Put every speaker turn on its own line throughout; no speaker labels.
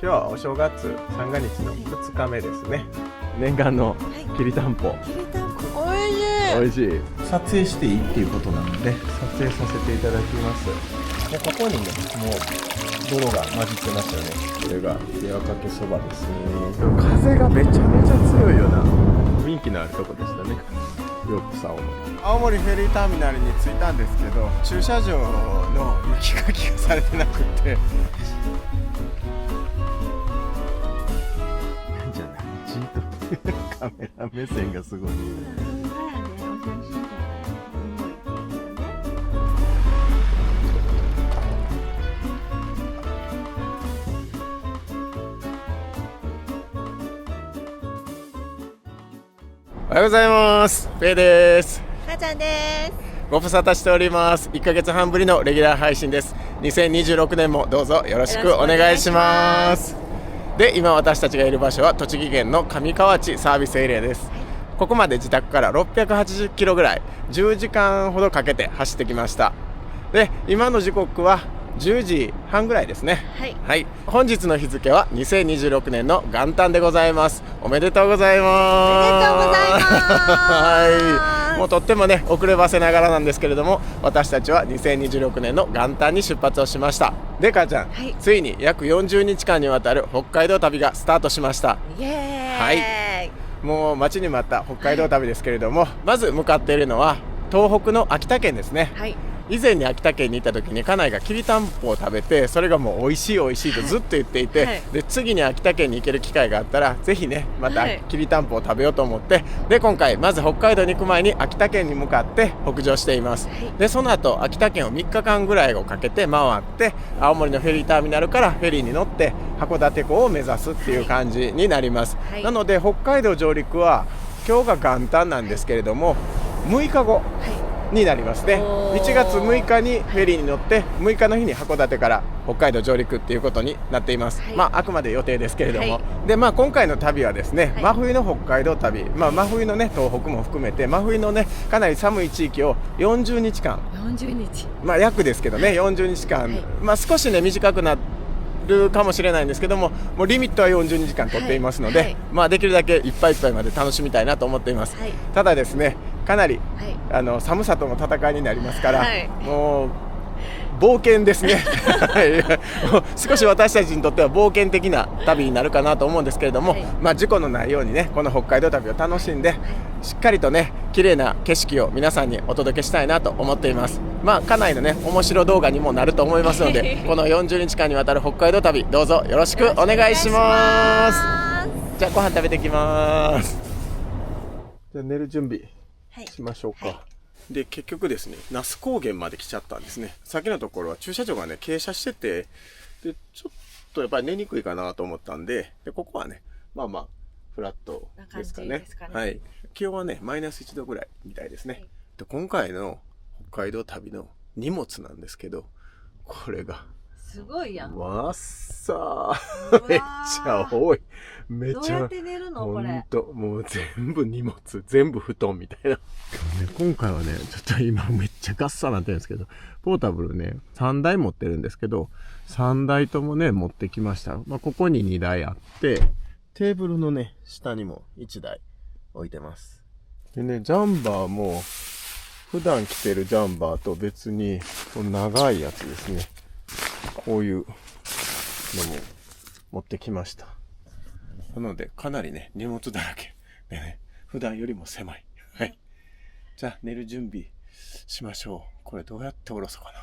今日はお正月三が日の2日目ですね。念願のきりたんぽ、
きりたんぽおいしい。
美味しい。撮影していいっていうことなので撮影させていただきます。でここにね、もう泥が混じってますよね。これが手羽かけそばですね。風がめちゃめちゃ強いよな。雰囲気のあるとこでしたね。よくさ、青森フェリーターミナルに着いたんですけど、駐車場の雪かきがされてなくてじゃないじっとカメラ目線がすごい。おはようございます。ペイです。
かちゃんです。
ご無沙汰しております。1ヶ月半ぶりのレギュラー配信です。2026年もどうぞよろしくお願いします。で、今私たちがいる場所は栃木県の上河内サービスエリアです。ここまで自宅から680キロぐらい、10時間ほどかけて走ってきました。で、今の時刻は10時半ぐらいですね。はい、本日の日付は2026年の元旦でございます。おめでとうございます。
おめでとうございます
はい、もうとってもね遅ればせながらなんですけれども、私たちは2026年の元旦に出発をしました。で、母ちゃん、ついに約40日間にわたる北海道旅がスタートしました。
イエーイ。
はい、もう待ちに待った北海道旅ですけれども、まず向かっているのは東北の秋田県ですね。以前に秋田県に行った時に家内がきりたんぽを食べて、それがもう美味しい美味しいとずっと言っていて、で次に秋田県に行ける機会があったらぜひねまたきりたんぽを食べようと思って、で今回まず北海道に行く前に秋田県に向かって北上しています。でその後秋田県を3日間ぐらいをかけて回って、青森のフェリーターミナルからフェリーに乗って函館港を目指すっていう感じになります。なので北海道上陸は今日が元旦なんですけれども、6日後になりますね。1月6日にフェリーに乗って6日の日に函館から北海道上陸っていうことになっています。あくまで予定ですけれども、で今回の旅はですね、真冬の北海道旅、真冬のね東北も含めて真冬のねかなり寒い地域を40日間、
40日
約ですけどね40日間、少しね短くなるかもしれないんですけども、もうリミットは42時間取っていますので、できるだけいっぱいいっぱいまで楽しみたいなと思っています。ただですね、かなり、寒さとの戦いになりますから、もう冒険ですね少し私たちにとっては冒険的な旅になるかなと思うんですけれども、事故のないようにねこの北海道旅を楽しんで、しっかりとね綺麗な景色を皆さんにお届けしたいなと思っています。家内のね面白動画にもなると思いますのでこの40日間にわたる北海道旅、どうぞよろしくお願いします。じゃあご飯食べてきます。じゃあ寝る準備しましょうか。で結局ですね、那須高原まで来ちゃったんですね。先のところは駐車場がね傾斜してて、でちょっとやっぱり寝にくいかなと思ったんで、ここはねフラットですかね。気温はねマイナス1度ぐらいみたいですね。で今回の北海道旅の荷物なんですけど、これが
すごいやん。
わっさーめっちゃ多い。めっちゃ。
どうやって寝るのこれ。
ほんともう全部荷物、全部布団みたいな。今回はねちょっと今めっちゃガッサなってるんですけど、ポータブルね3台持ってるんですけど、3台ともね持ってきました。ここに2台あって、テーブルのね下にも1台置いてます。でね、ジャンバーも普段着てるジャンバーと別に長いやつですね。こういうのも持ってきました。なのでかなりね荷物だらけでね、普段よりも狭い。じゃあ寝る準備しましょう。これどうやって下ろそうかな。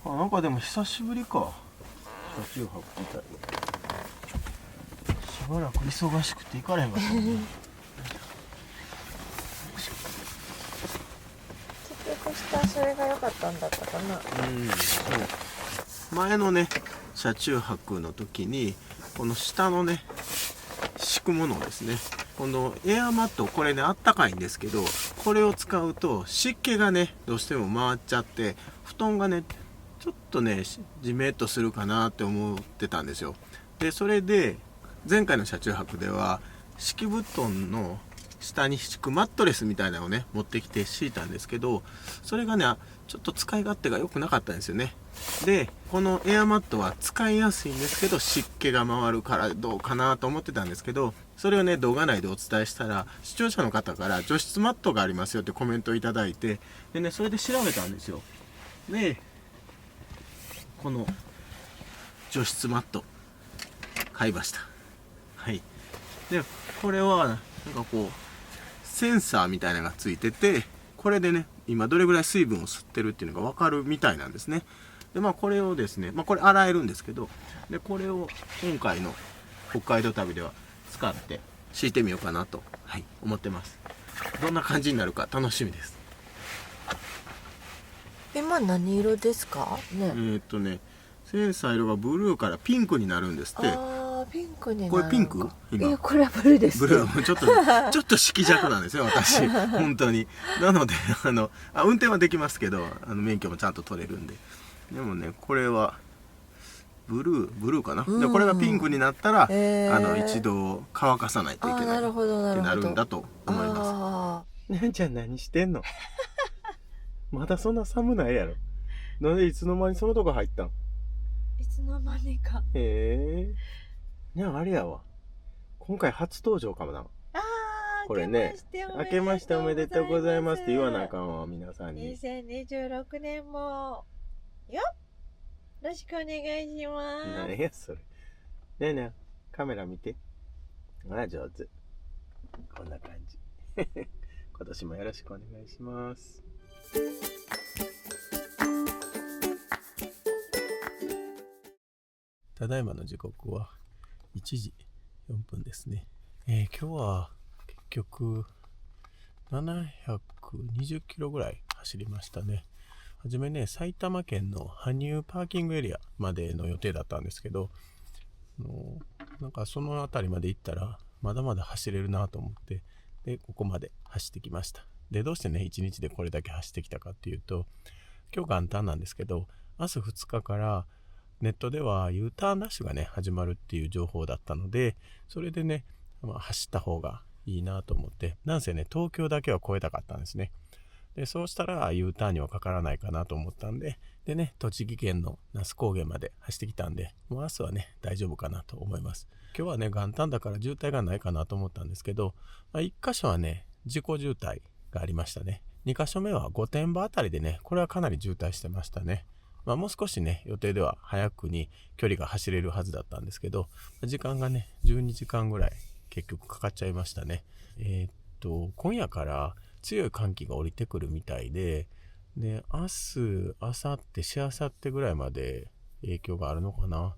なんかでも久しぶりか、車中泊みたいな。しばらく忙しくて行かれへんかったもんね
結局したそれが良かったんだったかな。
そう前のね車中泊の時にこの下のね敷くものですね、このエアマット、これねあったかいんですけど、これを使うと湿気がねどうしても回っちゃって布団がねちょっとねじめっとするかなって思ってたんですよ。でそれで前回の車中泊では敷布団の下に敷くマットレスみたいなのをね持ってきて敷いたんですけど、それがねちょっと使い勝手が良くなかったんですよね。でこのエアマットは使いやすいんですけど湿気が回るからどうかなと思ってたんですけど、それをね動画内でお伝えしたら視聴者の方から除湿マットがありますよってコメントをいただいて、でねそれで調べたんですよ。でこの除湿マット買いました。はい。でこれはなんかこうセンサーみたいなのがついてて、これでね今どれぐらい水分を吸ってるっていうのが分かるみたいなんですね。でこれをですね、これ洗えるんですけど、でこれを今回の北海道旅では使って敷いてみようかなと、思ってます。どんな感じになるか楽しみです。
今何色ですかね。
センサー色がブルーからピンクになるんですって。
ピンクになる。
これピンク？今
これはブルーです。
ブルーちょっと色弱なんですよ私本当に。なので運転はできますけど免許もちゃんと取れるんで。でもねこれはブルーかな。でこれがピンクになったら、一度乾かさないといけないってなるんだと思います。なんちゃん何してんのまだそんな寒ないやろ。なんでいつの間にそのとこ入ったん？
いつの間にか。
あれやわ。今回初登場かもな。これね。明けましておめでとうございますって言わなあかんわ、皆さんに。
2026年も、よろしくお願いします。
何やそれ。ねえねえ、カメラ見て。上手。こんな感じ。今年もよろしくお願いします。ただいまの時刻は1時4分ですね。今日は結局720キロぐらい走りましたね。はじめね、埼玉県の羽生パーキングエリアまでの予定だったんですけど、なんかその辺りまで行ったらまだまだ走れるなと思って、でここまで走ってきました。でどうしてね1日でこれだけ走ってきたかっていうと、今日元旦なんですけど、明日2日からネットでは U ターンラッシュがね始まるっていう情報だったので、それでね、走った方がいいなと思って、なんせね東京だけは越えたかったんですね。でそうしたら U ターンにはかからないかなと思ったんで、でね栃木県の那須高原まで走ってきたんで、もう明日はね大丈夫かなと思います。今日はね元旦だから渋滞がないかなと思ったんですけど、1箇所はね自己渋滞がありましたね。2箇所目は御殿場あたりでね、これはかなり渋滞してましたね。もう少しね予定では早くに距離が走れるはずだったんですけど、時間がね12時間ぐらい結局かかっちゃいましたね。今夜から強い寒気が降りてくるみたいで、明日明後日しあさってぐらいまで影響があるのかな。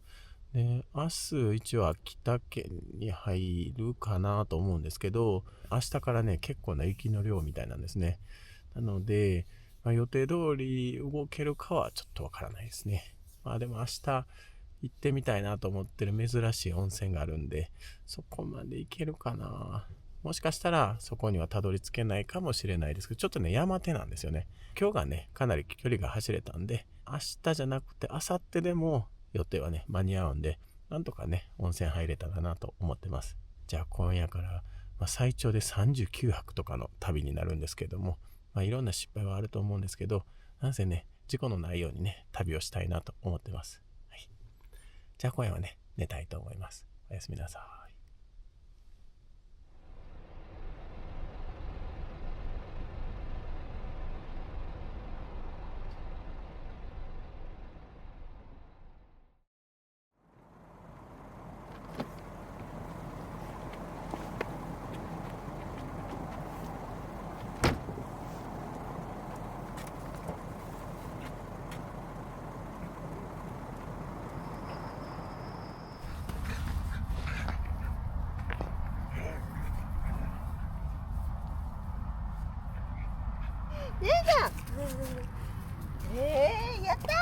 で明日一応秋田県に入るかなと思うんですけど、明日からね結構な雪の量みたいなんですね。なので予定通り動けるかはちょっとわからないですね。でも明日行ってみたいなと思ってる珍しい温泉があるんで、そこまで行けるかな。もしかしたらそこにはたどり着けないかもしれないですけど、ちょっとね山手なんですよね。今日がねかなり距離が走れたんで、明日じゃなくて明後日でも予定はね間に合うんで、なんとかね温泉入れたらなと思ってます。じゃあ今夜から、最長で39泊とかの旅になるんですけども、いろんな失敗はあると思うんですけど、なんせね事故のないようにね旅をしたいなと思ってます。じゃあ今夜はね寝たいと思います。おやすみなさい。
やった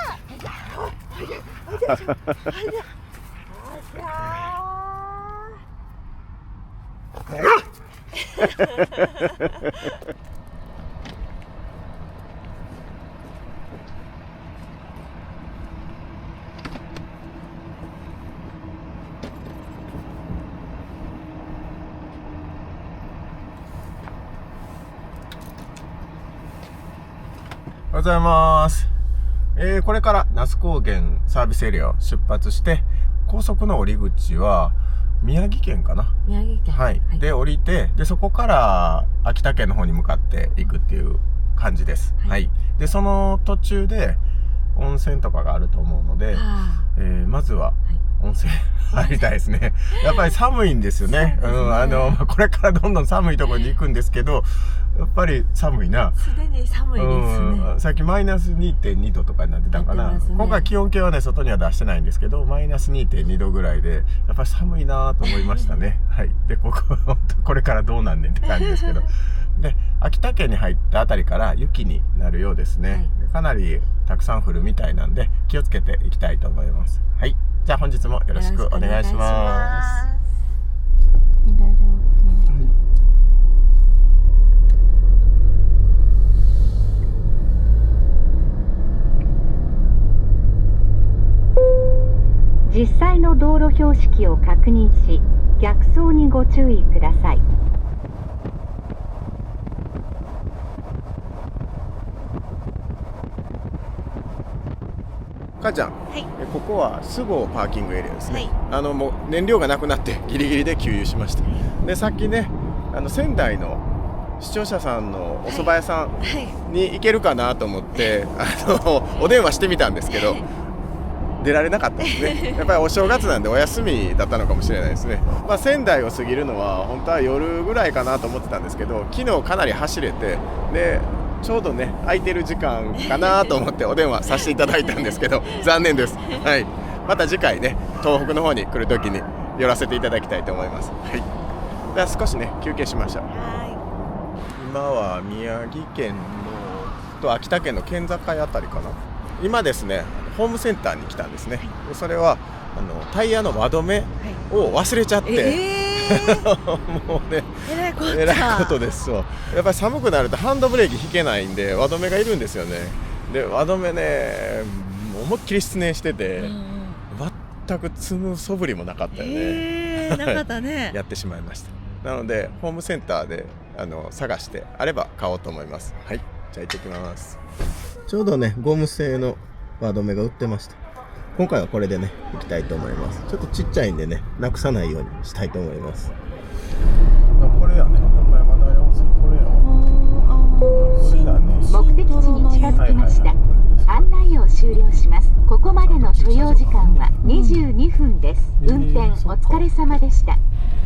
おはようございます。これから那須高原サービスエリアを出発して、高速の降り口は宮城県かな。
宮城県。
はい。で、降りて、で、そこから秋田県の方に向かっていくっていう感じです。はい。で、その途中で温泉とかがあると思うので、まずは温泉入りたいですね。やっぱり寒いんですよね。これからどんどん寒いところに行くんですけど、やっぱり寒いな。
すでに寒いですね。
さっきマイナス 2.2 度とかになってたんかな。今回気温計はね、外には出してないんですけど、マイナス 2.2 度ぐらいで、やっぱり寒いなと思いましたね。はい。で、これからどうなんねんって感じですけど。で、秋田県に入ったあたりから雪になるようですね。かなりたくさん降るみたいなんで、気をつけていきたいと思います。はい。じゃあ本日もよろしくお願いします。
実際の道路標識を確認し、逆走にご注意ください。
母ちゃん、ここは菅生パーキングエリアですね。もう燃料がなくなってギリギリで給油しました。で、さっきね、仙台の視聴者さんのお蕎麦屋さんに行けるかなと思って、お電話してみたんですけど、出られなかったですね。やっぱりお正月なんでお休みだったのかもしれないですね。まあ、仙台を過ぎるのは本当は夜ぐらいかなと思ってたんですけど、昨日かなり走れて、でちょうどね空いてる時間かなと思ってお電話させていただいたんですけど残念です。はい、また次回ね東北の方に来る時に寄らせていただきたいと思います。はい、では少しね休憩しましょう。今は宮城県のと秋田県の県境あたりかな。今ですねホームセンターに来たんですね。でそれはタイヤの輪止めを忘れちゃって、もうねえらいことですよ。やっぱり寒くなるとハンドブレーキ引けないんで輪止めがいるんですよね。で輪止めね思いっきり失念してて、全く積む素振りもなかったよね。
なかったね。
やってしまいました。なのでホームセンターで探してあれば買おうと思います。はい、じゃあ行ってきます。ちょうどねゴム製の輪止めが売ってました。今回はこれでね行きたいと思います。ちょっとちっちゃいんでねなくさないようにしたいと思います。これやね、中山平温泉、これや。これだね。
目的地に近づきました。案内を終了します。ここまでの所要時間は22分です。運転お疲れ様でした。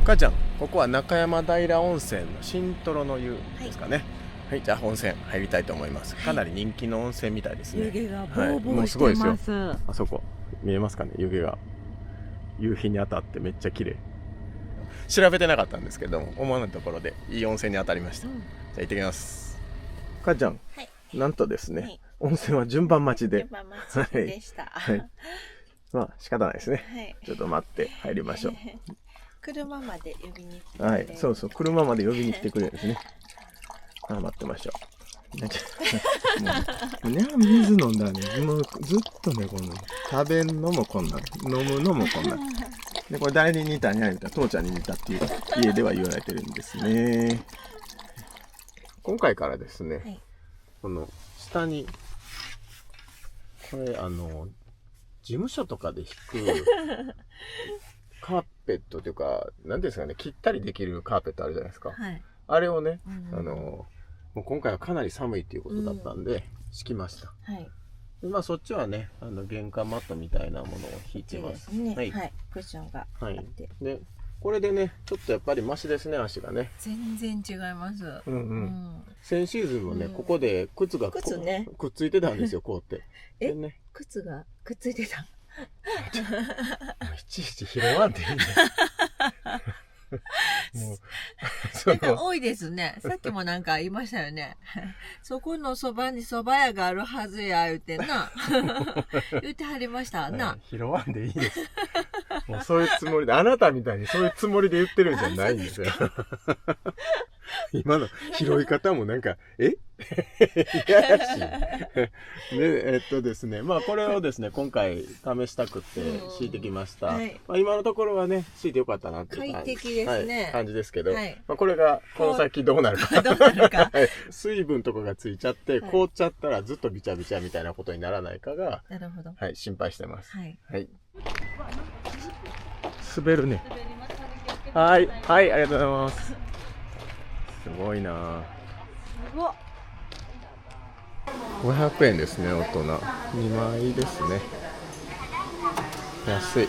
母ちゃん、ここは中山平温泉の新トロの湯ですかね。はい、じゃあ温泉入りたいと思います。かなり人気の温泉みたいですね。
湯気がボーボーしてます。
あそこ見えますかね、湯気が夕日に当たってめっちゃ綺麗。調べてなかったんですけども思わぬところでいい温泉に当たりました。じゃあ行ってきます。母ちゃん、なんとですね、温泉は順番待ちで。
順番待ちでした。
はい。まあ仕方ないですね。ちょっと待って入りましょう。
車まで呼びに来てくれる。
はい、そうそう、車まで呼びに来てくれるんですね。待ってましょう。もう水飲んだらね、もうずっとね、この食べんのもこんなん、飲むのもこんなん。で、これ誰に似たんや言うたら父ちゃんに似たっていう家では言われてるんですね。今回からですね、この下に、これ事務所とかで引くカーペットというか、なんですかね、切ったりできるカーペットあるじゃないですか。あれをね、もう今回はかなり寒いっていうことだったんで、敷きました。でまあそっちはね、玄関マットみたいなものを引いてます。
はい、クッションがあって。
で、これでね、ちょっとやっぱりマシですね、足がね。
全然違います。
先シーズンもね、ここで靴がくっついてたんですよ、こうって。
靴がくっついてた。
いちいち拾わんでいいね。
なんか多いですね。さっきもなんか言いましたよね。そこのそばに蕎麦屋があるはずや言うてな。言ってはりましたな。
拾わんでいいです。もうそういうつもりで、あなたみたいにそういうつもりで言ってるんじゃないんですよ。今の拾い方もなんか、いやらしい。で、ですね、まあこれをですね、今回試したくって敷いてきました。まあ今のところはね、敷いてよかったなっていう
快適ですね。
感じですけど、まあこれがこの先どうなるか。水分とかがついちゃって、凍っちゃったらずっとびちゃびちゃみたいなことにならないかが、はい、心配してます。はい。滑るね。はい、はい、ありがとうございます。すごいな。500円ですね、大人。2枚ですね。安い。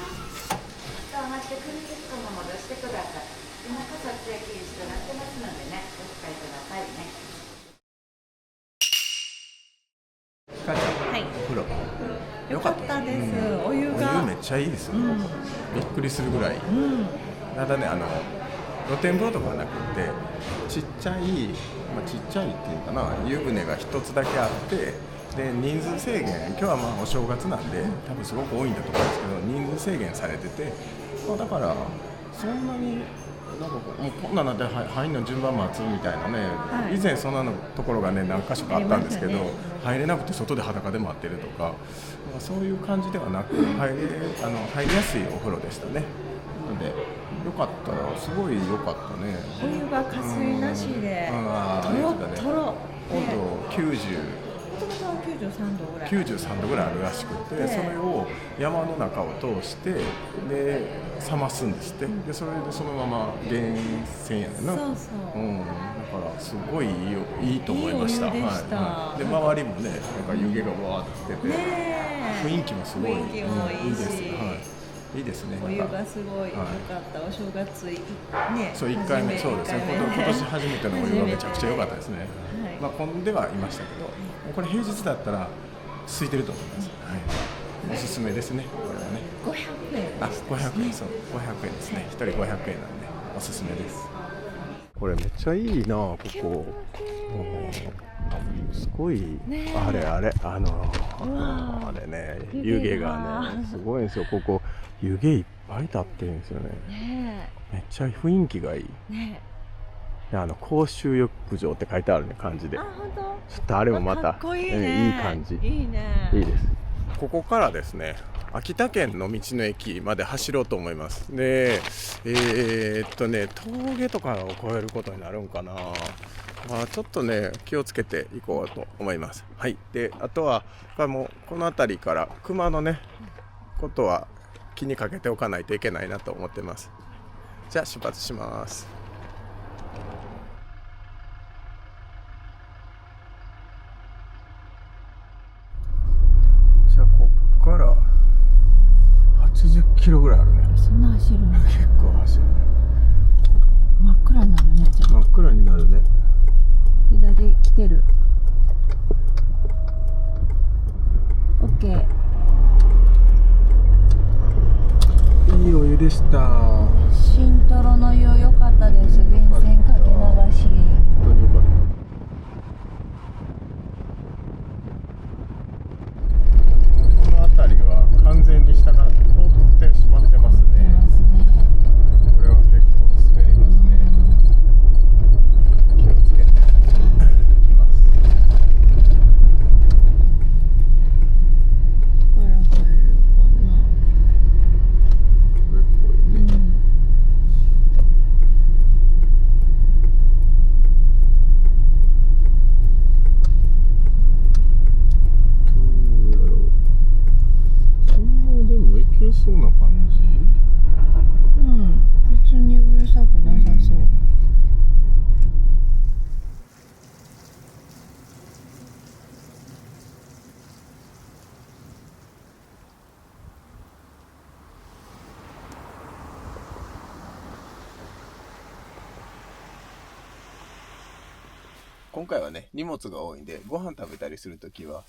はい。お風呂。よかったです。お湯めっちゃいいですよ。びっくりするぐらい。ただね、露天風呂とかはなくて、ちっちゃい、ちっちゃいっていうかな、湯船が一つだけあって、で人数制限、今日はまあお正月なんで多分すごく多いんだと思うんですけど、人数制限されてて、だからそんなになんかもうこんななんで入んの順番待つみたいなね、以前そんなのところがね何か所かあったんですけど、入れなくて外で裸で待ってるとか、そういう感じではなく、入りやすいお風呂でしたね。なのでよかったら、すごいよかったね。
お湯が加水なしで、とろとろ。
温度93度ぐらいあるらしくて、それを山の中を通してで冷ますんですって。でそれでそのまま源泉やねんな。だからすごいいいと思いました。で周りもね、なんか湯気がわーって出てて、雰囲気もすごいいいです。いいですね。
お湯がすごい良かった。お正月ね。
そう、1回目、そうですね。今年初めてのお湯がめちゃくちゃ良かったですね。まあ混んではいましたけど、これ平日だったら空いてると思います。おすすめですね。これはね。
500円。
500円、そう、500円ですね。1人500円なんでおすすめです。これめっちゃいいな、ここ。すごい、あれね、湯気がね、すごいんですよ。ここ湯気いっぱい立ってるんですよね。めっちゃ雰囲気がいい。公衆浴場って書いてあるね、漢字で。ちょっとあれもまたいい感じ。いいです。ここからですね、秋田県の道の駅まで走ろうと思います。で、峠とかを越えることになるんかな。ちょっとね、気をつけていこうと思います。はい。で、あとはもうこの辺りから熊のねことは気にかけておかないといけないなと思ってます。じゃあ出発します。じゃあこっから80キロぐらいあるね。
そんな走るの？
結構走るね。
真っ暗になるね。じゃあ
真っ暗になるね。
左来てる。オッケー。
いいお湯でした。
新トロの湯良かったです。源泉かけ流し。
本当に良かった。この辺りは完全に下が凍ってしまってますね。これは結構滑りますね。気をつけていきます。
これ入るかな。
これっぽいね。どうやろう。そんなでもいけそうな感じ？
別にうるさくなさそう。
今回はね、荷物が多いんで、ご飯食べたりするときは、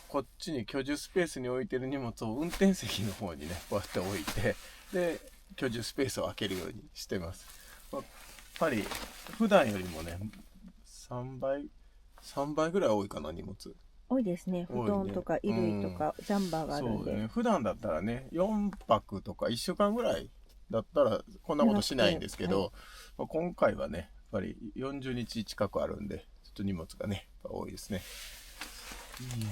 こっちに居住スペースに置いてる荷物を運転席の方にね、こうやって置いて、で、居住スペースを空けるようにしてます。やっぱり、普段よりもね、3倍ぐらい多いかな、荷物。
多いですね。布団とか衣類とか、ジャンバーがあるんで。
そうね。普段だったらね、4泊とか1週間ぐらいだったらこんなことしないんですけど、今回はね、ぱり40日近くあるんで、ちょっと荷物がね、やっぱ多いですね。よいし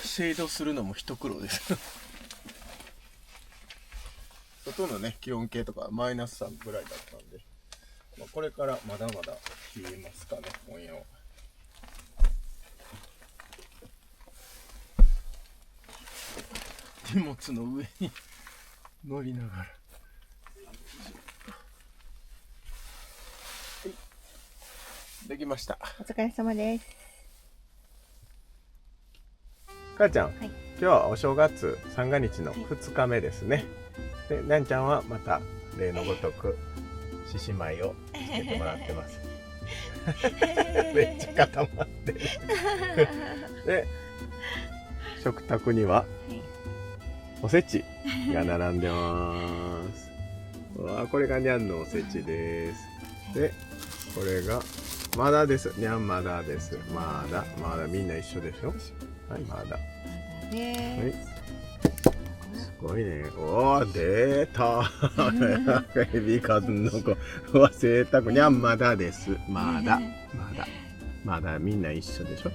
ょ。シェードするのも一苦労です。外のね、気温計とかマイナス3ぐらいだったんで、まあ、これからまだまだ冷えますかね、今夜は。荷物の上に乗りながら。できました。
お疲れ様です。
母ちゃん、
はい、
今日はお正月三が日の2日目ですね。で、なんちゃんはまた例のごとく獅子舞をつけてもらってます。めっちゃ固まってる。で、食卓にはおせちが並んでます。わあ、これがにゃんのおせちです。で、これがまだです。にゃんまだです。まだみんな一緒でしょ。はい、まだ。はい。すごいね。おー、出た。エビカツの子。うわ、贅沢。にゃんまだです。まだみんな一緒でしょ。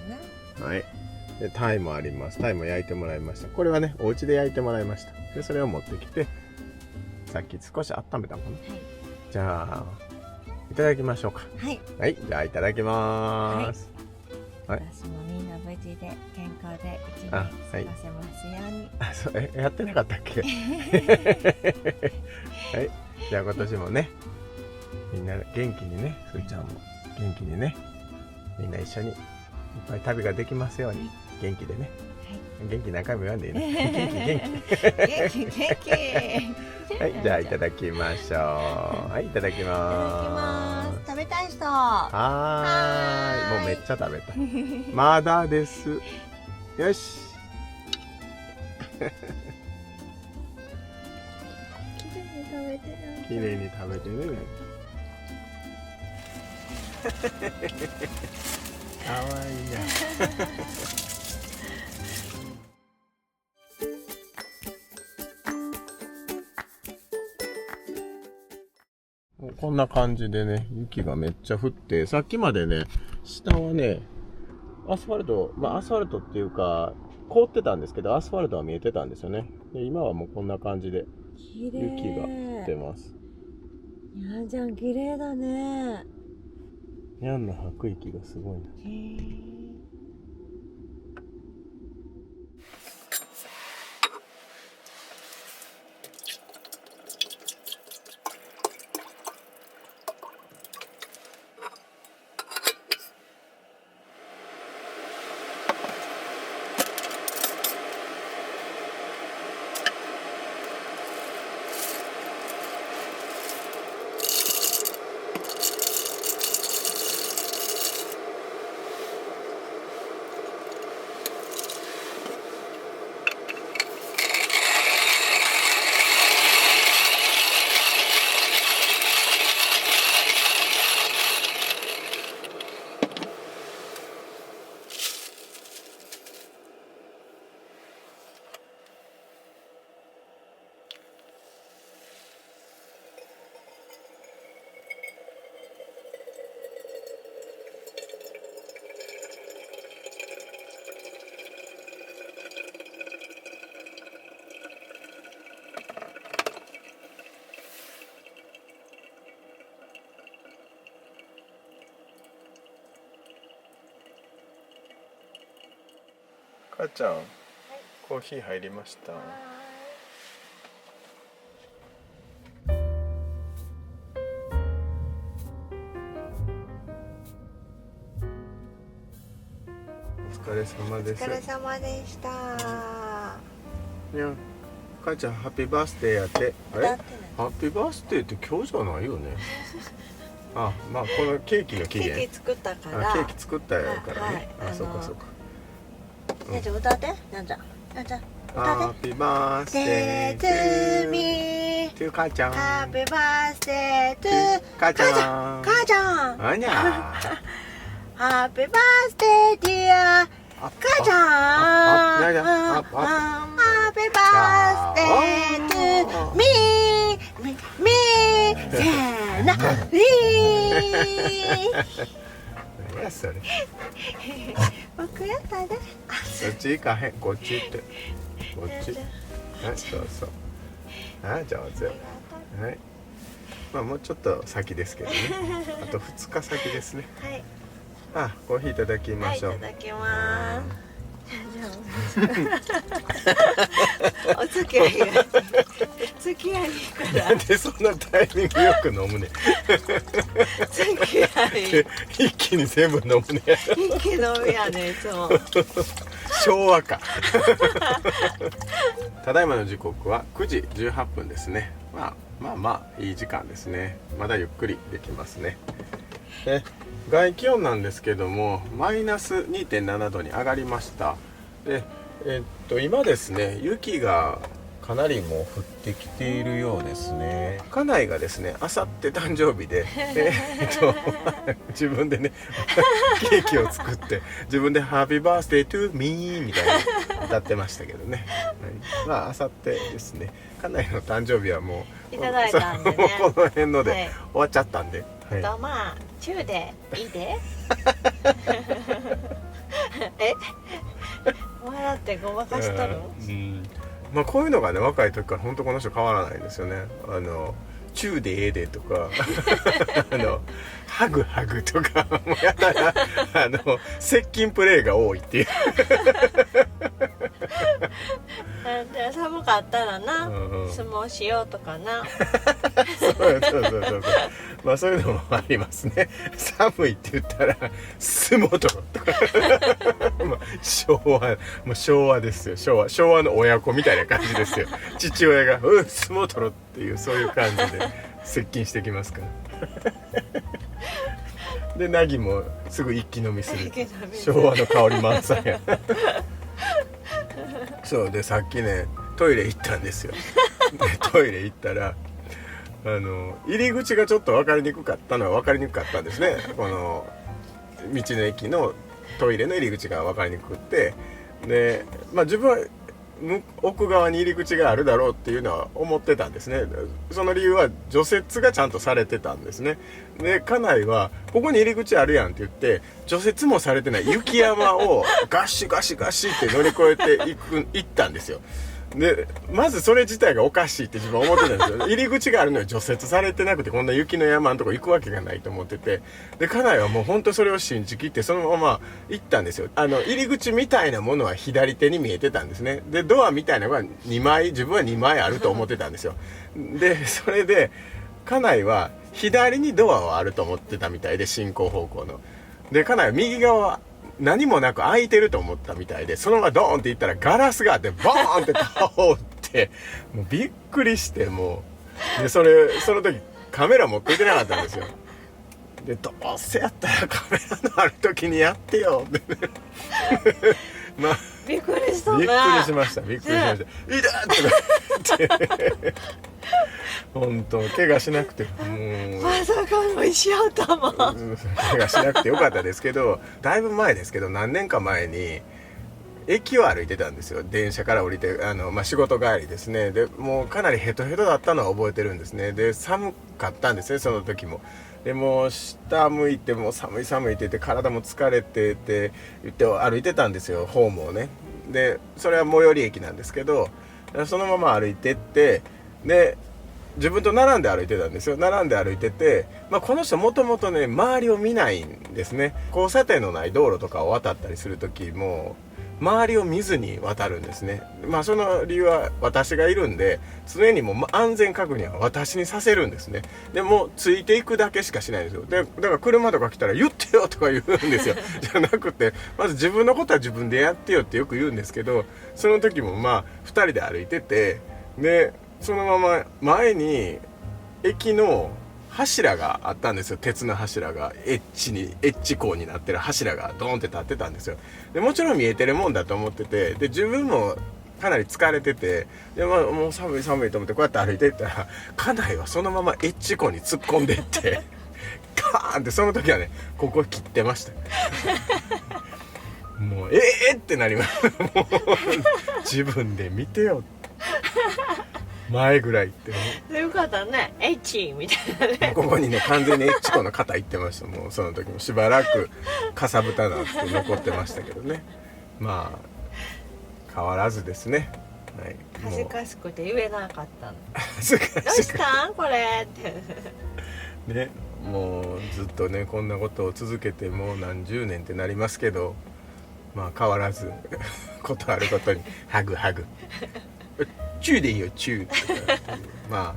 はい。で、タイもあります。タイも焼いてもらいました。これはね、お家で焼いてもらいました。で、それを持ってきて、さっき少し温めたもの。はい、じゃあ、いただきましょうか。
はい。
はい、じゃあいただきます。
はい。私もみんな無事で健康で一年過ごせますように。
あ、そう、やってなかったっけ？はい。じゃあ今年もね、みんな元気にね、すーちゃんも元気にね、みんな一緒にいっぱい旅ができますように、元気でね。元気何回も言わんでいいね。元気。はい、じゃあいただきましょう。はい、いただきます。
食べたい人。
はーい、もうめっちゃ食べた。まだです。よし。綺麗に食べてね。かわいいや。こんな感じでね、雪がめっちゃ降って、さっきまでね、下はね、アスファルト、アスファルトっていうか、凍ってたんですけど、アスファルトは見えてたんですよね。で、今はもうこんな感じで、雪が降ってます。
にゃんちゃん、綺麗だね。
にゃんの吐く息がすごいな。母ちゃん、コーヒー入りました。お疲れ様です。
お疲れ様でした。
いや、母ちゃんハッピーバースデーやって。あれ？ハッピーバースデーって今日じゃないよね。あ、このケーキの期限。
ケーキ作ったから。
ケーキ作ったやからね。あ、そうかそうか。
ねじゃ歌って、なんじゃ歌って。
ハッピーバースデートゥーミー。トゥー母ちゃん。
ハッピーバースデートゥー
母ちゃん。
母ちゃん。
あにゃ。
ハッピーバースデーディア母ちゃん。ハッピーバースデートゥーミー。せーの。
何やそれ。
僕やったね。
こっち行かへん、こっち行って。こっち。はい、そうそう。はい、上手。はい。まあもうちょっと先ですけどね。あと2日先ですね。
はい。
あ、コーヒーいただきましょう。
はい、いただきます。お付き合いが付き合いから
なんでそんなタイミングよく飲むね。
付き合い
一気に全部飲むね。
一気飲みやねいつも。
昭和か。ただいまの時刻は9時18分ですね。まあいい時間ですね。まだゆっくりできますね。外気温なんですけどもマイナス 2.7 度に上がりました。で、今ですね雪がかなりもう降ってきているようですね。家内がですねあさって誕生日で、自分でねケーキを作って自分でハッピーバースデートゥーミーみたいな歌ってましたけどね、はい、まああさってですね家内の誕生日はもう
いただいたんでね
この辺ので終わっちゃったんで、はい、
まあ中でいいで笑ってごまかしとる、
まあこういうのがね若い時から本当この人変わらないんですよね。チューでええでとかハグとかもうやたら接近プレイが多いっていう
で寒かったらな、相撲しようとかな
そうまあそういうのもありますね。寒いって言ったら相撲取ろとかまあ昭和ですよ。昭和の親子みたいな感じですよ。父親が相撲取ろっていうそういう感じで接近してきますからで凪もすぐ一気飲みする昭和の香り満載やそうでさっきねトイレ行ったんですよ。でトイレ行ったら入り口がちょっと分かりにくかったんですね。この道の駅のトイレの入り口が分かりにくくてで、まあ自分は奥側に入り口があるだろうっていうのは思ってたんですね。その理由は除雪がちゃんとされてたんですね。で家内はここに入り口あるやんって言って除雪もされてない雪山をガシって乗り越えて行ったんですよ。でまずそれ自体がおかしいって自分は思ってたんですよ。入り口があるのに除雪されてなくてこんな雪の山のとこ行くわけがないと思っててで家内はもう本当それを信じきってそのまま行ったんですよ。入り口みたいなものは左手に見えてたんですね。でドアみたいなのが自分は2枚あると思ってたんですよ。でそれで家内は左にドアはあると思ってたみたいで進行方向ので家内は右側何もなく開いてると思ったみたいでそのままドーンって行ったらガラスがあってボーンって倒ってもうびっくりしてもうでその時カメラ持っていてなかったんですよ。でどうせやったらカメラのある時にやってよってまあ
びっくりしたな。
びっくりしました。痛っって本当怪我しなくてもう
まさかの石頭
怪我しなくてよかったですけどだいぶ前ですけど何年か前に駅を歩いてたんですよ。電車から降りて仕事帰りですね。でもうかなりヘトヘトだったのは覚えてるんですね。で寒かったんですねその時も。でもう下向いてもう寒いって言って体も疲れてって言って歩いてたんですよホームをね。でそれは最寄り駅なんですけどそのまま歩いてってで自分と並んで歩いてたんですよ。並んで歩いてて、この人もともとね周りを見ないんですね。交差点のない道路とかを渡ったりする時も周りを見ずに渡るんですね。その理由は私がいるんで常にもう安全確認は私にさせるんですね。でもついていくだけしかしないんですよ。でだから車とか来たら言ってよとか言うんですよじゃなくてまず自分のことは自分でやってよってよく言うんですけどその時も2人で歩いててでそのまま前に駅の柱があったんですよ。鉄の柱がエッジ鋼になってる柱がドーンって立ってたんですよ。でもちろん見えてるもんだと思っててで自分もかなり疲れててで、もう寒いと思ってこうやって歩いていったら家内はそのままエッジ鋼に突っ込んでいってカーンってその時はねここ切ってましたもうってなりますもう自分で見てよ前ぐらい行ってね。
よかったね。エッチみたいなね。
ここにね完全にエッチコの肩行ってました。もうその時もしばらくかさぶたなんて残ってましたけどね。まあ変わらずですね。はい、
恥ずかしくて言えなかったの。
恥ずかしい。
どうしたんこれって
ね、もうずっとねこんなことを続けてもう何十年ってなりますけど、まあ変わらずことあることにハグハグチューでいいよチューってま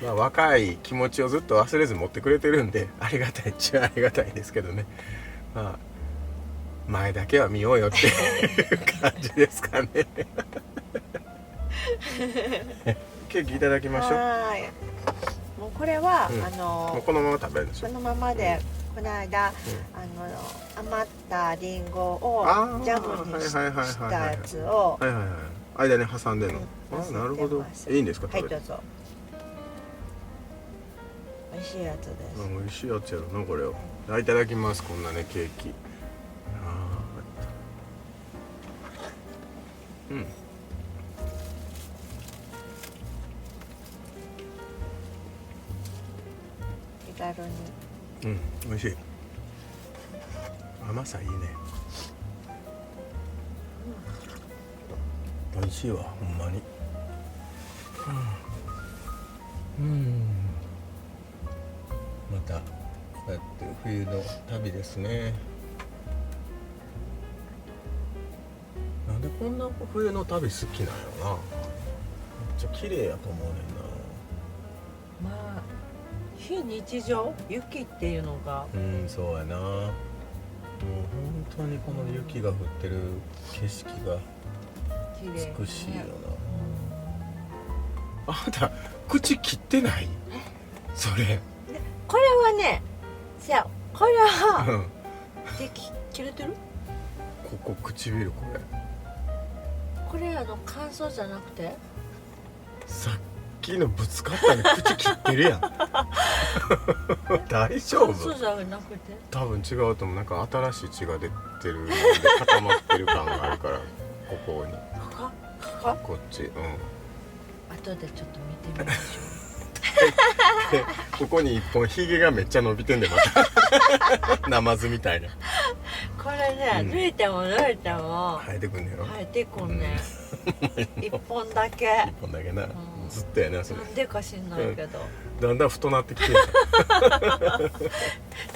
あ若い気持ちをずっと忘れず持ってくれてるんでありがたいっちゃありがたいですけどね。まあ前だけは見ようよっていう感じですかね。ケーキいただきましょう。
はい。もうこれは、
もうこのまま食べるんでしょ。
このままで、この間、余ったリンゴをジャムにしたやつを
はいはいはい、間に挟んでんの。なるほど。いいんですか。
はい、どうぞ。美味しいやつです。
美味しいやつやろなこれを。いただきます。こんなねケーキ。うん。
気軽に。
うん、美味しい。甘さいいね。美味しいわ、ほんまに。またこうやって冬の旅ですね。なんでこんな冬の旅好きなんやろな。めっちゃ綺麗やと思うねんな。
まあ非日常、雪っていうのが
そうやな。もう本当にこの雪が降ってる景色が美しいよな。あんた口切ってない？それ
これはね、じゃあこれは切れてる？
ここ唇これ
乾燥じゃなくて
さっきのぶつかったの口切ってるやん。大丈夫？
乾燥じゃなくて
多分違うと思う。なんか新しい血が出てるので固まってる感があるからここにこっち
後でちょっと見てみましょう。
でここに一本ひげがめっちゃ伸びてんでまたナマズみたいな。
これね、抜いても抜いても
生えてくんねやろ。
生えてくんね。一本だけ。
一本だけな、ずっとやなそれ。
なんでか知んないけど、
だんだん太なってきてる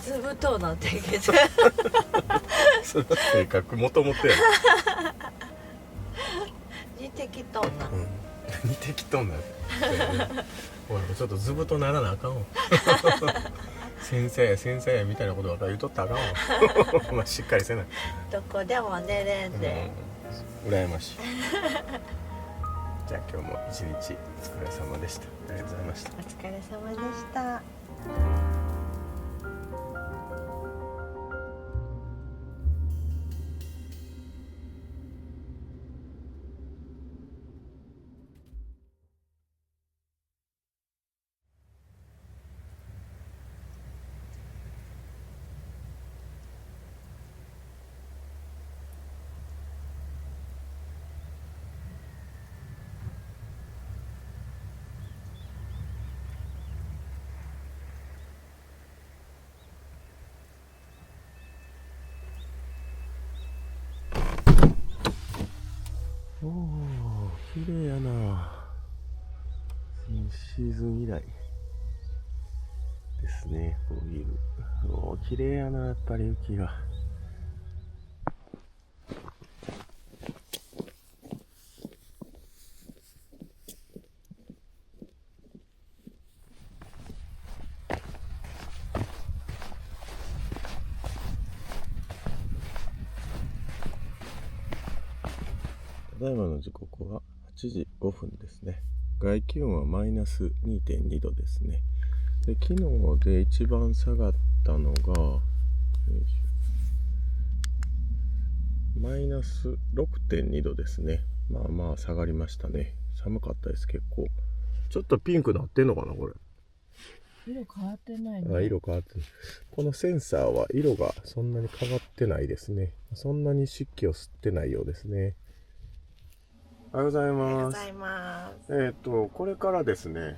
ずぶとうなってきて
それは性格もともとや。
似てきとんな、
似てきとんな。おいちょっとずぶとならなあかんわ。先生やみたいなことばっかり言うとったらあかんわ。まあしっかりせない。
どこでも寝れんで、
羨ましい。じゃあ今日も一日お疲れ様でした。ありがとうございました。
お疲れ様でした。
おお、綺麗やな。シーズン以来ですね。こういうお綺麗やな、やっぱり雪が。ただいまの時刻は8時5分ですね。外気温はマイナス 2.2 度ですね。で昨日で一番下がったのが、マイナス 6.2 度ですね。まあまあ下がりましたね。寒かったです結構。ちょっとピンクなってんのかなこれ。
色変わってないね。
あ、色変わってる。このセンサーは色がそんなに変わってないですね。そんなに湿気を吸ってないようですね。おはようござい
おはよう
ます。
ございます。
これからですね、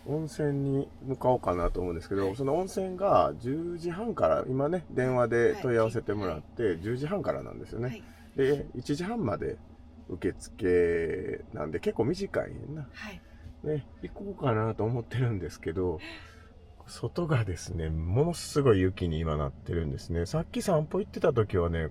温泉に向かおうかなと思うんですけど、その温泉が10時半から、今ね、電話で問い合わせてもらって、10時半からなんですよね。で、1時半まで受付なんで、結構短いねんな。で、行こうかなと思ってるんですけど、外がですね、ものすごい雪に今なってるんですね。さっき散歩行ってた時はね、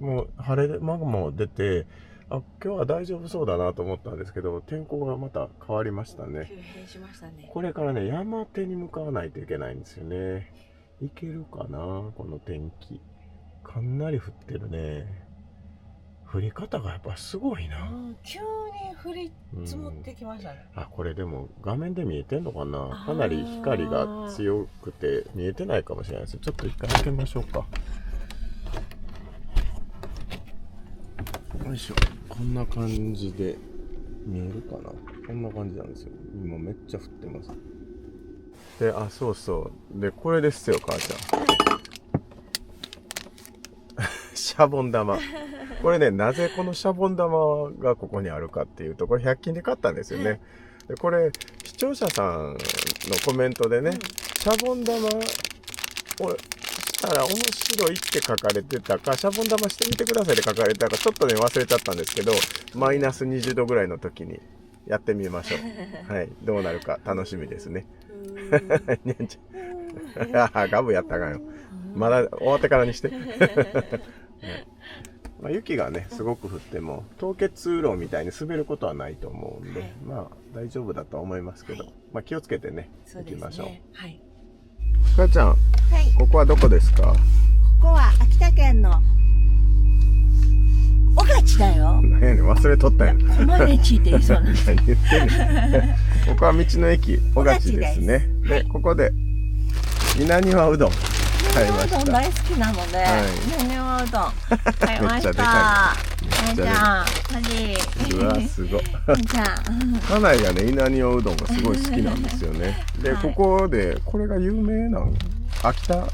もう晴れ間も出て、今日は大丈夫そうだなと思ったんですけど、天候がまた変わりましたね。
急変しましたね。
これからね、山手に向かわないといけないんですよね。行けるかな、この天気。かなり降ってるね。降り方がやっぱすごいな。
急に降り積もってきましたね。
これでも画面で見えてんのかな。かなり光が強くて見えてないかもしれないです。ちょっと一回開けましょうか。よいしょ。こんな感じで見えるかな。こんな感じなんですよ。今めっちゃ降ってます。で、そうそう。で、これですよ、母ちゃん。シャボン玉。これね、なぜこのシャボン玉がここにあるかっていうと、これ100均で買ったんですよね。で、これ、視聴者さんのコメントでね、シャボン玉をしたら面白いって書かれてたか、シャボン玉してみてくださいって書かれてたか、ちょっとね、忘れちゃったんですけど、マイナス20度ぐらいの時にやってみましょう。はい。どうなるか楽しみですね。にゃんちゃん。ガブやったらあかんよ。まだ終わってからにして。雪がね、すごく降っても、凍結路みたいに滑ることはないと思うんで、大丈夫だとは思いますけど、気をつけてね、行きましょう。母ちゃん、ここはどこですか？
ここは秋田県の小勝だよ。
何やねん、忘れとったやん。
マネチって言いそうな。
何言ってんねん。ここは道の駅小勝ですね。で、ここで稲庭うどん買いました。
稲庭うどん大好きなので、稲庭うどん買いました。じゃあ、
うわ、すごい。
じゃあ、
家内がね、稲庭うどんがすごい好きなんですよね。で、ここで、これが有名な秋田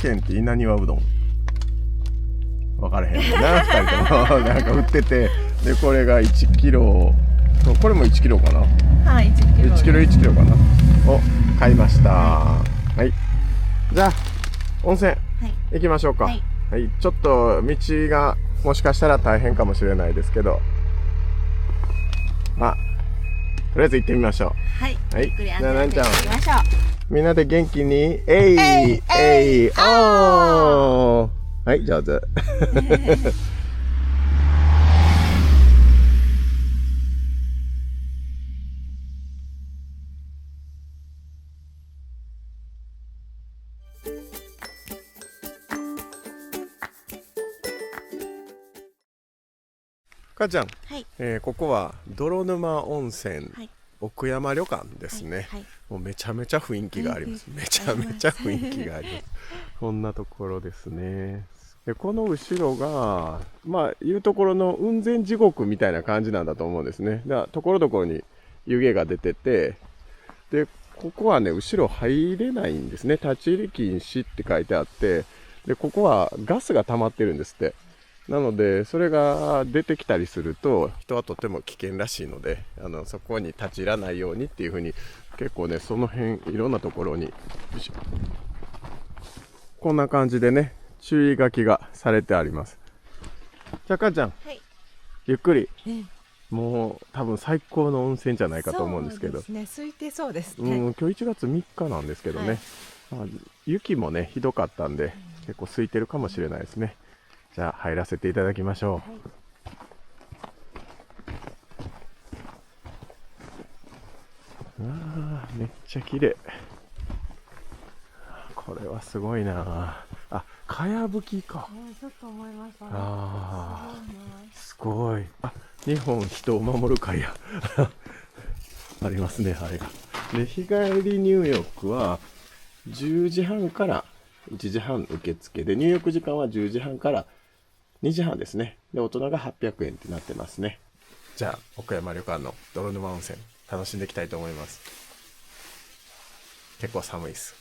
県って稲庭うどん。分からへんねんな、2人とも。なんか売ってて、で、これが1キロ、これも1キロかな？
はい、1キロ。
1キロ1キロかな？買いました。はい。じゃあ、温泉、行きましょうか。はい。ちょっと道がもしかしたら大変かもしれないですけど、とりあえず行ってみましょう。はい。ゆっくり安全に行きましょう。みんなで元気に、はい、上手。母ちゃん、ここは泥沼温泉、奥山旅館ですね。もうめちゃめちゃ雰囲気があります。めちゃめちゃ雰囲気があります。こんなところですね。で、この後ろが、いうところの雲仙地獄みたいな感じなんだと思うんですね。だからところどころに湯気が出てて、で、ここはね、後ろ入れないんですね。立ち入り禁止って書いてあって、で、ここはガスが溜まってるんですって。なので、それが出てきたりすると、人はとても危険らしいので、そこに立ち入らないようにっていうふうに、結構ね、その辺、いろんなところに、こんな感じでね、注意書きがされてあります。じゃあ、母ちゃん、ゆっくり。もう、多分最高の温泉じゃないかと思うんですけど。
そうですね、空いてそうですね。
今日1月3日なんですけどね。雪もね、ひどかったんで、結構空いてるかもしれないですね。じゃあ入らせていただきましょう。めっちゃ綺麗。これはすごいな。かやぶきか。
ちょっと思いました。
すごい。日本人を守る会や。ありますね、あれが。で、日帰り入浴は10時半から1時半受付で、入浴時間は10時半から2時半ですね。で、大人が800円ってなってますね。じゃあ、奥山旅館の泥沼温泉、楽しんでいきたいと思います。結構寒いです。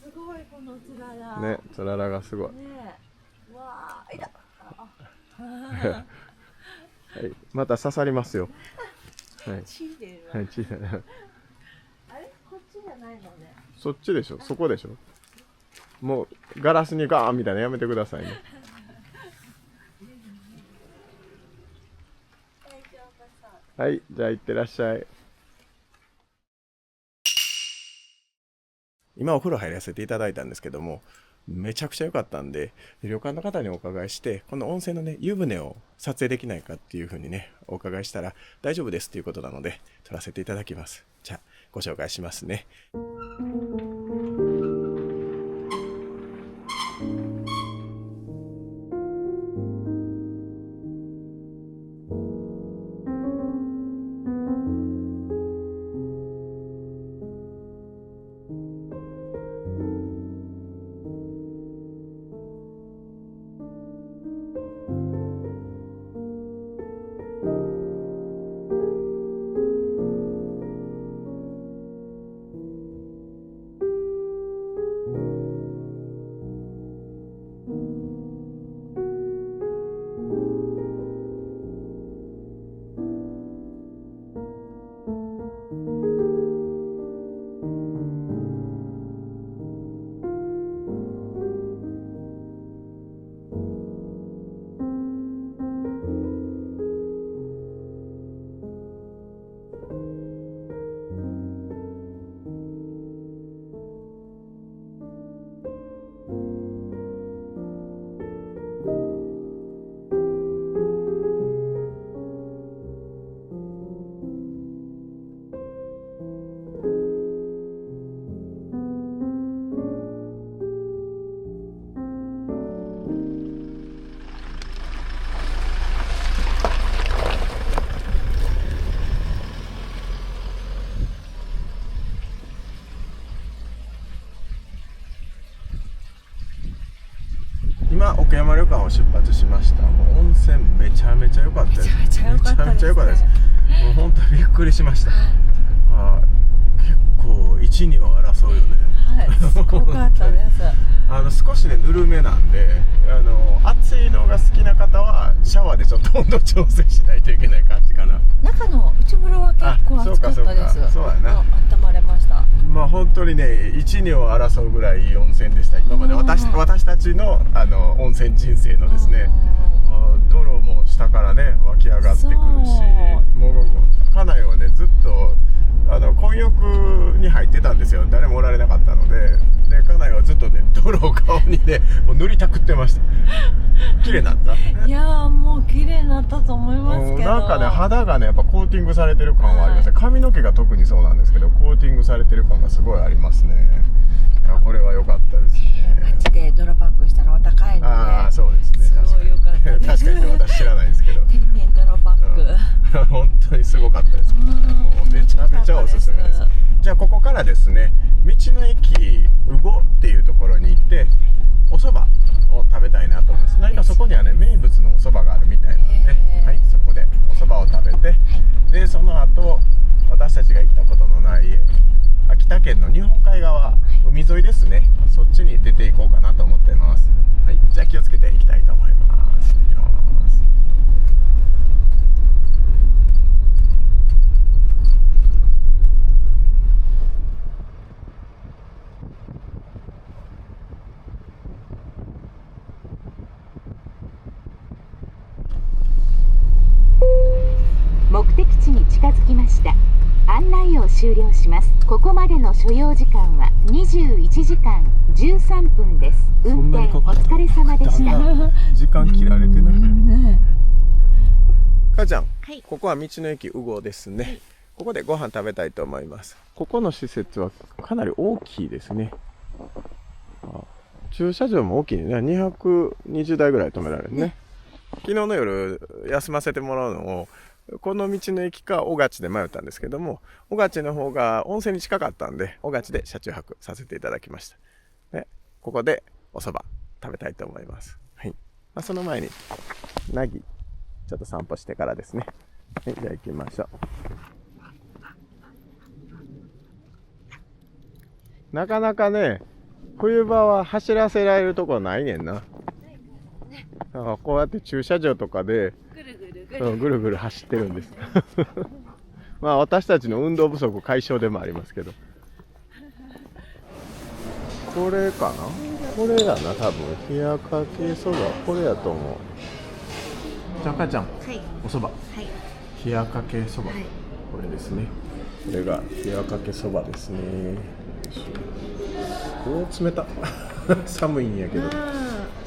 すごい、このつらら。
ね、つららがすごい。
わあ、いた。
はい、また刺さりますよ。はい。
血出る。
はい、小さい。
あれこっちじゃないのね。
そっちでしょ、そこでしょ。もうガラスにガーンみたいなやめてくださいね。はい、じゃあ行ってらっしゃい。今お風呂入らせていただいたんですけども、めちゃくちゃ良かったんで、旅館の方にお伺いして、この温泉のね、湯船を撮影できないかっていうふうにね、お伺いしたら、大丈夫ですっていうことなので、撮らせていただきます。じゃあ、ご紹介しますね。今奥山旅館を出発しました。もう温泉めちゃめちゃ良かったです。
めちゃめちゃ良かったですね。
めちゃめちゃ良かったです。もう本当びっくりしました。結構一二を争うよね。
はい、すごかったです。
少しねぬるめなんで、暑いのが好きな方はシャワーでちょっと温度調整しないといけない感じかな。
中の内風呂は結構暑かったです。
そうやな。
温まれました。
まあ本当にね一二を争うぐらいいい温泉でした。今まで私たちの温泉人生のですね、泥も下からね湧き上がってくるし、もう家内はねずっと混浴に入ってたんですよ。誰もおられなかったので、家内はずっとね泥を顔にねもう塗りたくってました。綺麗になった？
いやーもう綺麗になったと思いますけど、
なんかね肌がねやっぱコーティングされてる感はありますね。髪の毛が特にそうなんですけど、コーティングされてる感がすごいありますね。いやこれは良かったですね。
街で泥パックしたらお高いので、
ああそうですね。
すごい良かったです。
確かに私知らないですけど。
天然泥パック。
本当にすごかったです。もうめちゃめちゃおすすめです。じゃあここからですね、道の駅うごっていうところに行って、お蕎麦を食べたいなと思います。何かそこにはね名物のお蕎麦があるみたいなので、はい、そこでお蕎麦を食べて、でその後私たちが行ったことのない秋田県の日本海側、海沿いですね、そっちに出ていこうかなと思っています。はい、じゃあ気をつけていきたいと思います。
目的地に近づきました。案内を終了します。ここまでの所要時間は21時間13分です。運転お疲れ様でした。
時間切られてなくね。母ちゃん、
はい、
ここは道の駅うごですね、はい、ここでご飯食べたいと思います。ここの施設はかなり大きいですね。駐車場も大きいね。220台ぐらい止められるね。昨日の夜休ませてもらうのをこの道の駅か小勝で迷ったんですけども、小勝の方が温泉に近かったんで小勝で車中泊させていただきました。でここでお蕎麦食べたいと思います。はい、その前になぎちょっと散歩してからですね。はい、じゃあ行きましょう。なかなかね冬場は走らせられるところないねんな。こうやって駐車場とかで
ぐるぐる
ぐるぐる走ってるんですまあ私たちの運動不足解消でもありますけど、これかな、これやな、多分冷やかけそば、これやと思う。じゃあかちゃん、おそば、冷やかけそば、これですね。これが冷やかけそばですね。お、冷た寒いんやけど、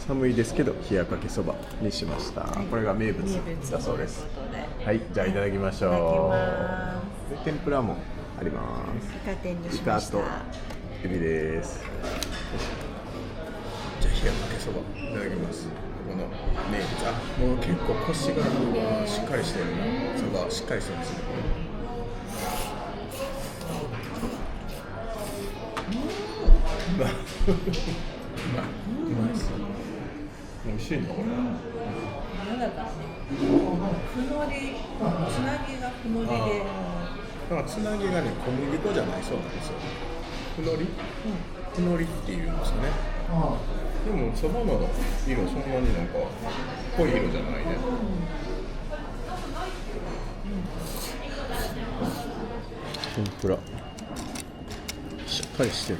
寒いですけど冷やかけそばにしました、これが名物だそうです。はい、じゃあいただきましょう。天ぷらもあります。
イカ天にしました。
イカとエビです。じゃあ冷やかけそばいただきます。この名物、あ、もう結構コシがしっかりしてるな。そばしっかりしてますね。うまいです。美味しいのこれ。
なんだかふのり、つなぎがふのりで。
だからつなぎがね、小麦粉じゃないそうなんですよ。ふのり、ふのりっていうんですかね。でもそばの色そんなになんか濃い色じゃないね。天ぷらしっかりしてる。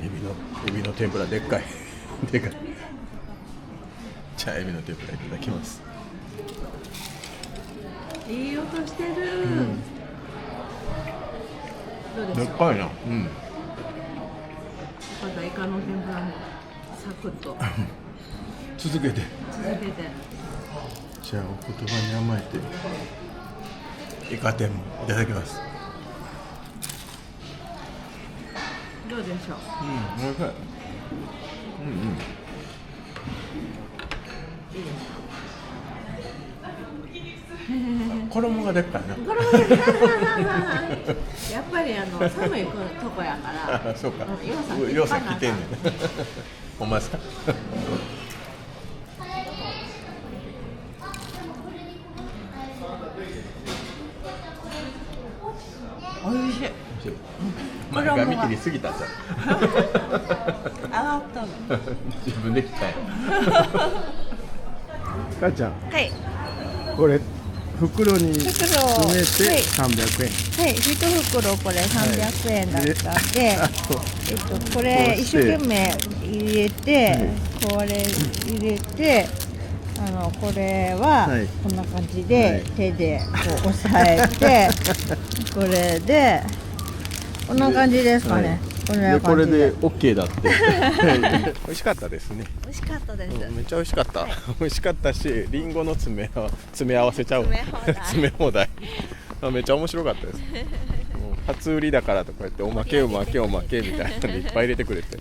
エビの天ぷらでっかいでかい。じゃあエビの天ぷらいただきます。
いい音してる。どうですか。
でっかいな。
またイカの天ぷらもサクッと
続けて。じゃあお言葉に甘えてイカ天もいただきます。
どうでしょう。
おいしい。
いいですか。
衣がでっかいな。
やっぱり寒いとこやから。
そうか。
よさ
来てんねん。ほんまですか。
おいしい。
前髪切りすぎたじゃん。
上がったの。
自分で切ったよ。母ちゃん。
はい。
これ袋に詰めて300円。
はい、1袋これ300円だったんで、これ一生懸命入れて、これ入れて、これはこんな感じで手でこう押さえて、これでこんな感じですかね。これ
で OK だって。美味しかったですね。
美味しかったです。
めっちゃ美味しかった。美味しかったし、リンゴの詰め合わせちゃう。詰め放題。めっちゃ面白かったです。初売りだからとか言っておまけみたいなのでいっぱい入れてくれて。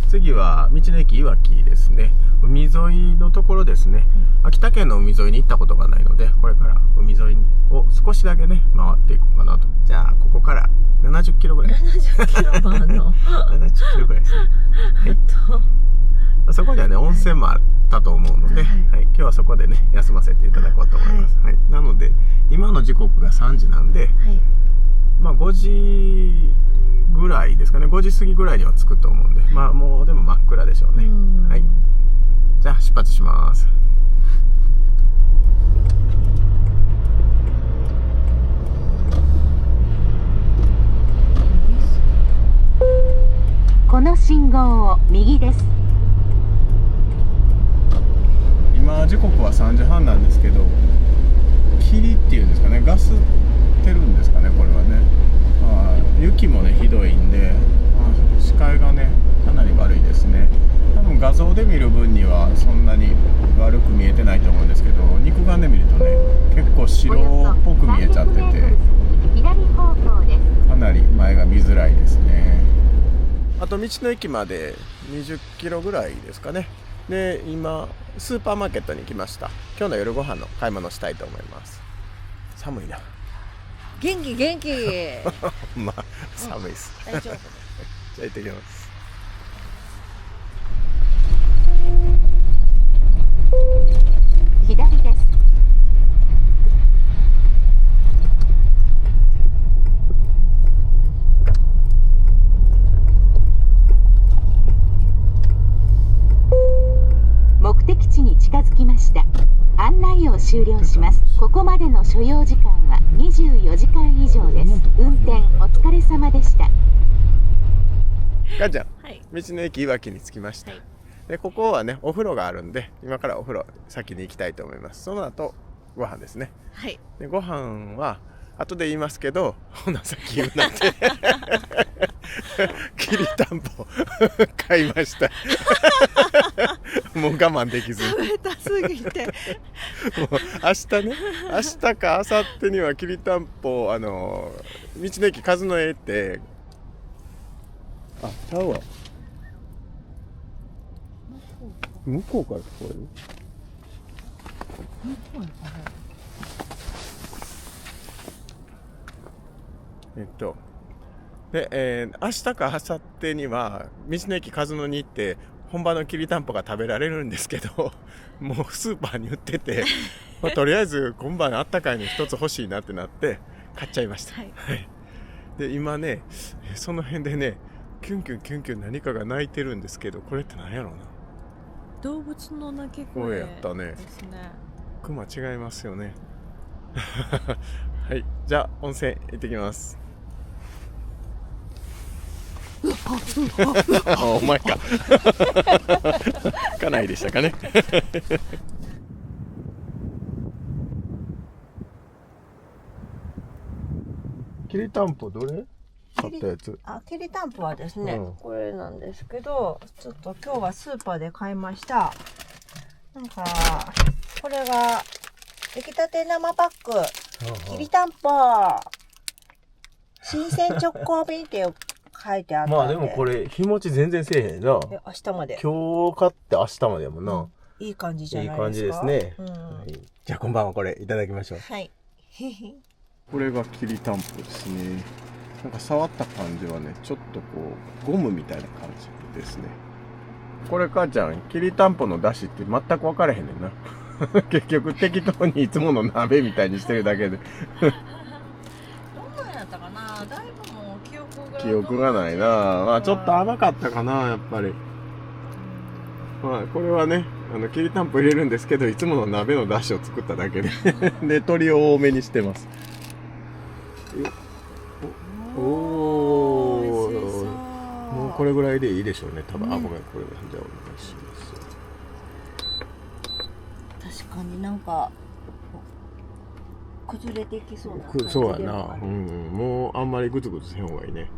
次は道の駅いわきですね。海沿いのところですね。秋田県の海沿いに行ったことがないので、これから海沿いを少しだけね回っていこうかなと。じゃあここから70キロぐらい。
70キロもあるの。
70キロぐらいですね。はい。そこにはね温泉もあったと思うので、はい、今日はそこでね休ませていただこうと思います。はい。なので今の時刻が3時なんで、まあ5時ぐらいですかね。5時過ぎぐらいには着くと思うんで、まあもうでも真っ暗でしょうね。はい。じゃあ出発します。
この信号を右です。
今時刻は3時半なんですけど、霧っていうんですかね、ガスってるんですかね、これはね。雪もねひどいんで、視界がねかなり悪いですね。多分画像で見る分にはそんなに悪く見えてないと思うんですけど、肉眼で見るとね結構白っぽく見えちゃってて、かなり前が見づらいですね。あと道の駅まで20キロぐらいですかね。で今スーパーマーケットに来ました。今日の夜ご飯の買い物したいと思います。寒いな。
元気
まあ寒いです。
大丈夫。
じゃあ行ってきます。
左です。目的地に近づきました。案内を終了します。ここまでの所要時間は24時間以上です。運転お疲れ様でした。
かんちゃん、
はい、
道の駅いわきに着きました、
はい、
でここはねお風呂があるんで、今からお風呂先に行きたいと思います。その後ご飯ですね。
はい、
でご飯は後で言いますけど、ほなさっき言うなんてきりたんぽ買いましたもう我慢できずに
食べたすぎて
もう明日ね、明日か明後日にはきりたんぽ道の駅数の絵ってちゃうわ、向こうから聞こえる？で、明日か明後日には道の駅数野に行って本場のきりたんぽが食べられるんですけど、もうスーパーに売っててとりあえず今晩あったかいの一つ欲しいなってなって買っちゃいました、
はい
はい、で今ねその辺でねキュンキュンキュンキュン何かが鳴いてるんですけど、これって何やろうな。
動物の鳴き声
やったね。
ですね。
クマ違いますよねはい、じゃあ温泉行ってきますお前か家内でしたかねきりたんぽどれ買ったやつ？
きりたんぽはですね、これなんですけど、ちょっと今日はスーパーで買いました。なんかこれが出来たて生パックきりたんぽ新鮮直行便って書いてあったんで。
まあでもこれ日持ち全然せえへんな。
明日まで。
今日買って明日までやもんな、
いい感じじゃないですか。
いい感じですね、はい、じゃあ今晩はこれいただきましょう。
はい
これがきりたんぽですね。なんか触った感じはね、ちょっとこうゴムみたいな感じですね。これ母ちゃん、きりたんぽの出汁って全く分からへんねんな結局適当にいつもの鍋みたいにしてるだけで
どんなんやったかな。だいぶもう
記憶がないな。まあちょっと甘かったかな、やっぱり。まあこれはね、きりたんぽ入れるんですけど、いつもの鍋の出汁を作っただけでで鶏を多めにしてます。おお、もうこれぐらいでいいでしょうね、多分。ごめん、これじゃあお願いし
ます。確かになんか崩れてきそうな感じで。
そうやな、もうあんまりグツグツせん方がいいね。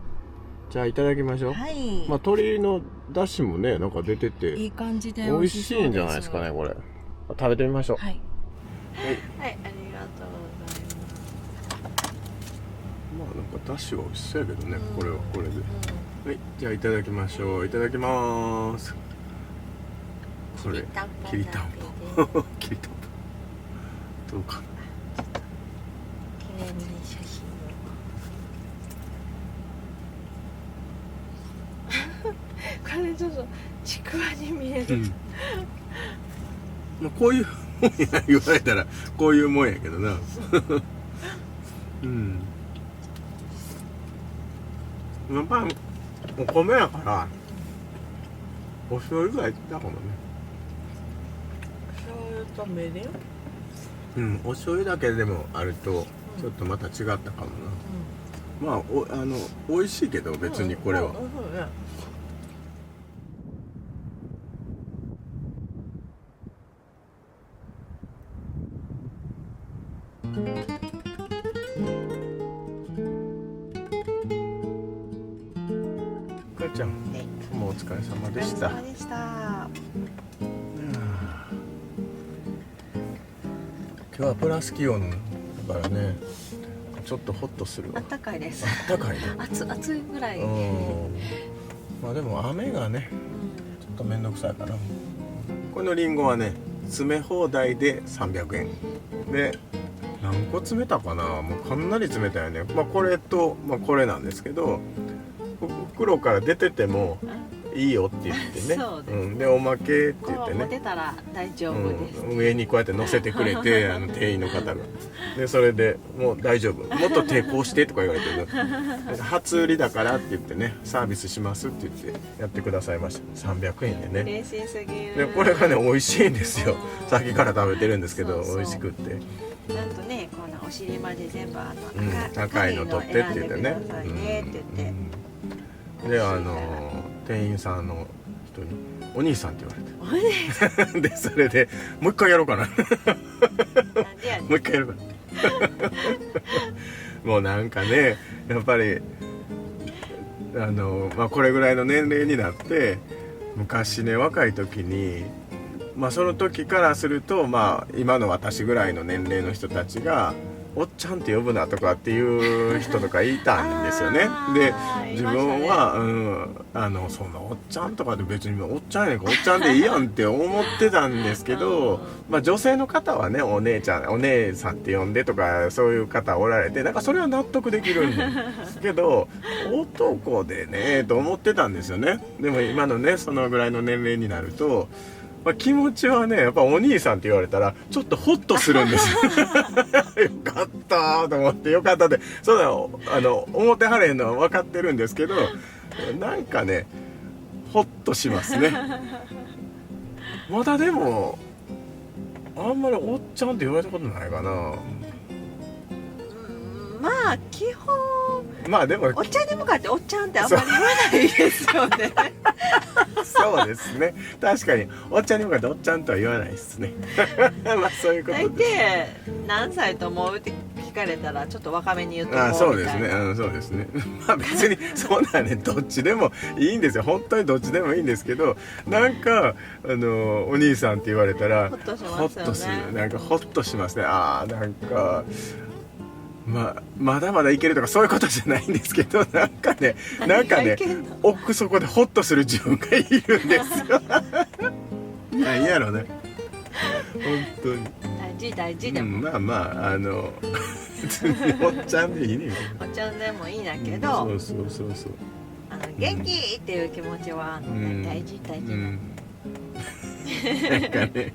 じゃあいただきましょう。
はい。
まあ鶏の出汁もね、なんか出てて
いい感じで
美味しいんじゃないですかね、これ。食べてみましょう。
はい。
はい、
ありがとうございます。
まあなんか出汁は美味しそうやけどね、これはこれで。はい、じゃあいただきましょう。いただきます。これきりたんぽきりたんぽどうかな。
綺麗に写真をこれちょっとちくわに見える、
まあこういうもんや言われたらこういうもんやけどなまあパンお米やからお醤油ぐらいだかもね。
醤油とみりん、
お醤油だけでもあるとちょっとまた違ったかもな。まあ美味しいけど別にこれは。母ちゃん、もうお疲れ様でした。
お疲れ様でした。
今日はプラス気温だからね、ちょっとホッとするわ。
暖かいです。
暖かいね。
暑いぐらい。
まあでも雨がね、ちょっと面倒くさいから。このリンゴはね、詰め放題で300円で、何個詰めたかな、もうかなり詰めたよね。まあこれと、これなんですけど、袋から出ててもいいよって言ってね。
そうですね。
うん、でおまけって言ってね。
持てたら大丈夫です。
上にこうやって乗せてくれて店員の方がでそれでもう大丈夫もっと抵抗してとか言われて初売りだからって言ってねサービスしますって言ってやってくださいました300円でね
嬉しすぎる。
でこれがね美味しいんですよさっきから食べてるんですけど
そう
美味しくって
なんとねこのお尻まで全部
赤いの取ってって言ってねで店員さんの人にお兄さんって言われてでそれでもう一回やろうかなもう一回やろうかなもうなんかねやっぱりこれぐらいの年齢になって昔ね若い時にその時からすると今の私ぐらいの年齢の人たちがおっちゃんって呼ぶなとかっていう人とかいたんですよね。で自分は、そんなおっちゃんとかで別におっちゃんやねんかおっちゃんでいいやんって思ってたんですけど女性の方はねお姉さんって呼んでとかそういう方おられてなんかそれは納得できるんですけど男でねと思ってたんですよね。でも今のねそのぐらいの年齢になると気持ちはねやっぱお兄さんって言われたらちょっとホッとするんですよかったと思ってよかったってそうだ思ってはれへんのは分かってるんですけどなんかねホッとしますねまだでもあんまりおっちゃんって言われたことないかな
基本
でも
お茶に向かっておっちゃんってあんまり言わないですよね
そうですね確かにおっちゃんに向かっておっちゃんとは言わないですねそういうことです
大体何歳と思うって聞かれたらちょっと若めに言うと思うみたいな
そうですねそうですね別にそんなねどっちでもいいんですよ本当にどっちでもいいんですけどなんかお兄さんって言われたら
ホッとしますよね
ホッとするなんかホッとしますねなんかまだまだいけるとかそういうことじゃないんですけどなんかね奥底でホッとする自分がいるんですよ何やろね本当に
大事でも、
別におっちゃんでいいね
おっちゃんでもいいんだけど、
そう
元気っていう気持ちは、大事
なんかね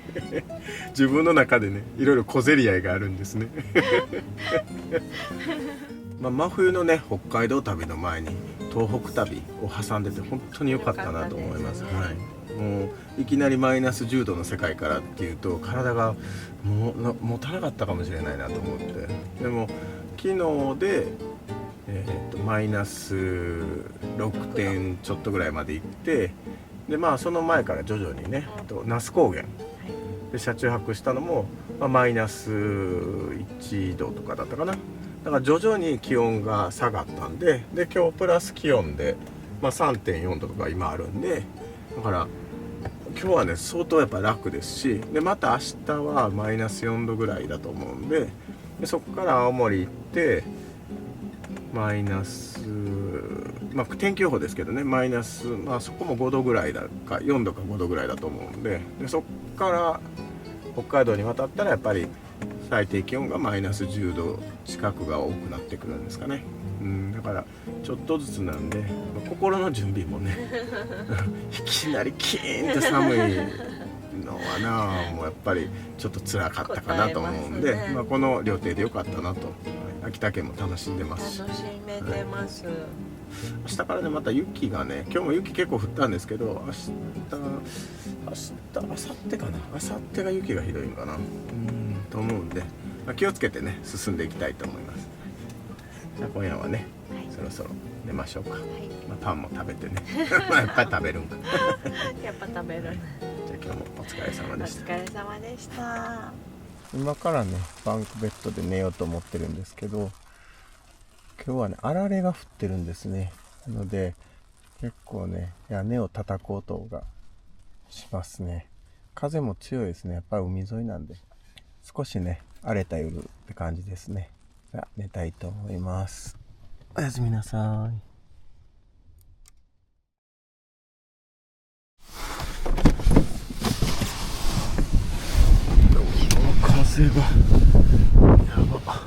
自分の中でねいろいろ小競り合いがあるんですね真冬のね北海道旅の前に東北旅を挟んでて本当に良かったなと思います、もういきなりマイナス10度の世界からっていうと体が持たなかったかもしれないなと思ってでも昨日で、マイナス6点ちょっとぐらいまで行ってでその前から徐々にね那須高原で車中泊したのも、マイナス1度とかだったかなだから徐々に気温が下がったんで今日プラス気温で、3.4 度とか今あるんでだから今日はね相当やっぱ楽ですしでまた明日はマイナス4度ぐらいだと思うんでそこから青森行ってマイナス天気予報ですけどねマイナスそこも5度ぐらいだか4度か5度ぐらいだと思うんでそこから北海道に渡ったらやっぱり最低気温がマイナス10度近くが多くなってくるんですかねだからちょっとずつなんで心の準備もねいきなりキーンと寒いのはもうやっぱりちょっと辛かったかなと思うんで、この旅程で良かったなと秋田県も楽しんでますし
楽しめてます、
明日からねまた雪がね今日も雪結構降ったんですけど明後日かな明後日が雪がひどいんかなと思うんで、気をつけてね進んでいきたいと思います。じゃあ今夜はね、そろそろ寝ましょうか、パンも食べてねやっぱり食べるんか
やっぱ食べる。
じゃあ今日もお疲れ様でした。
お疲れ様でした。
今からねバンクベッドで寝ようと思ってるんですけど今日はねあられが降ってるんですね。なので結構ね屋根を叩こうとがしますね。風も強いですね。やっぱり海沿いなんで少しね荒れた夜って感じですね。じゃあ寝たいと思います。おやすみなさい。風がやば。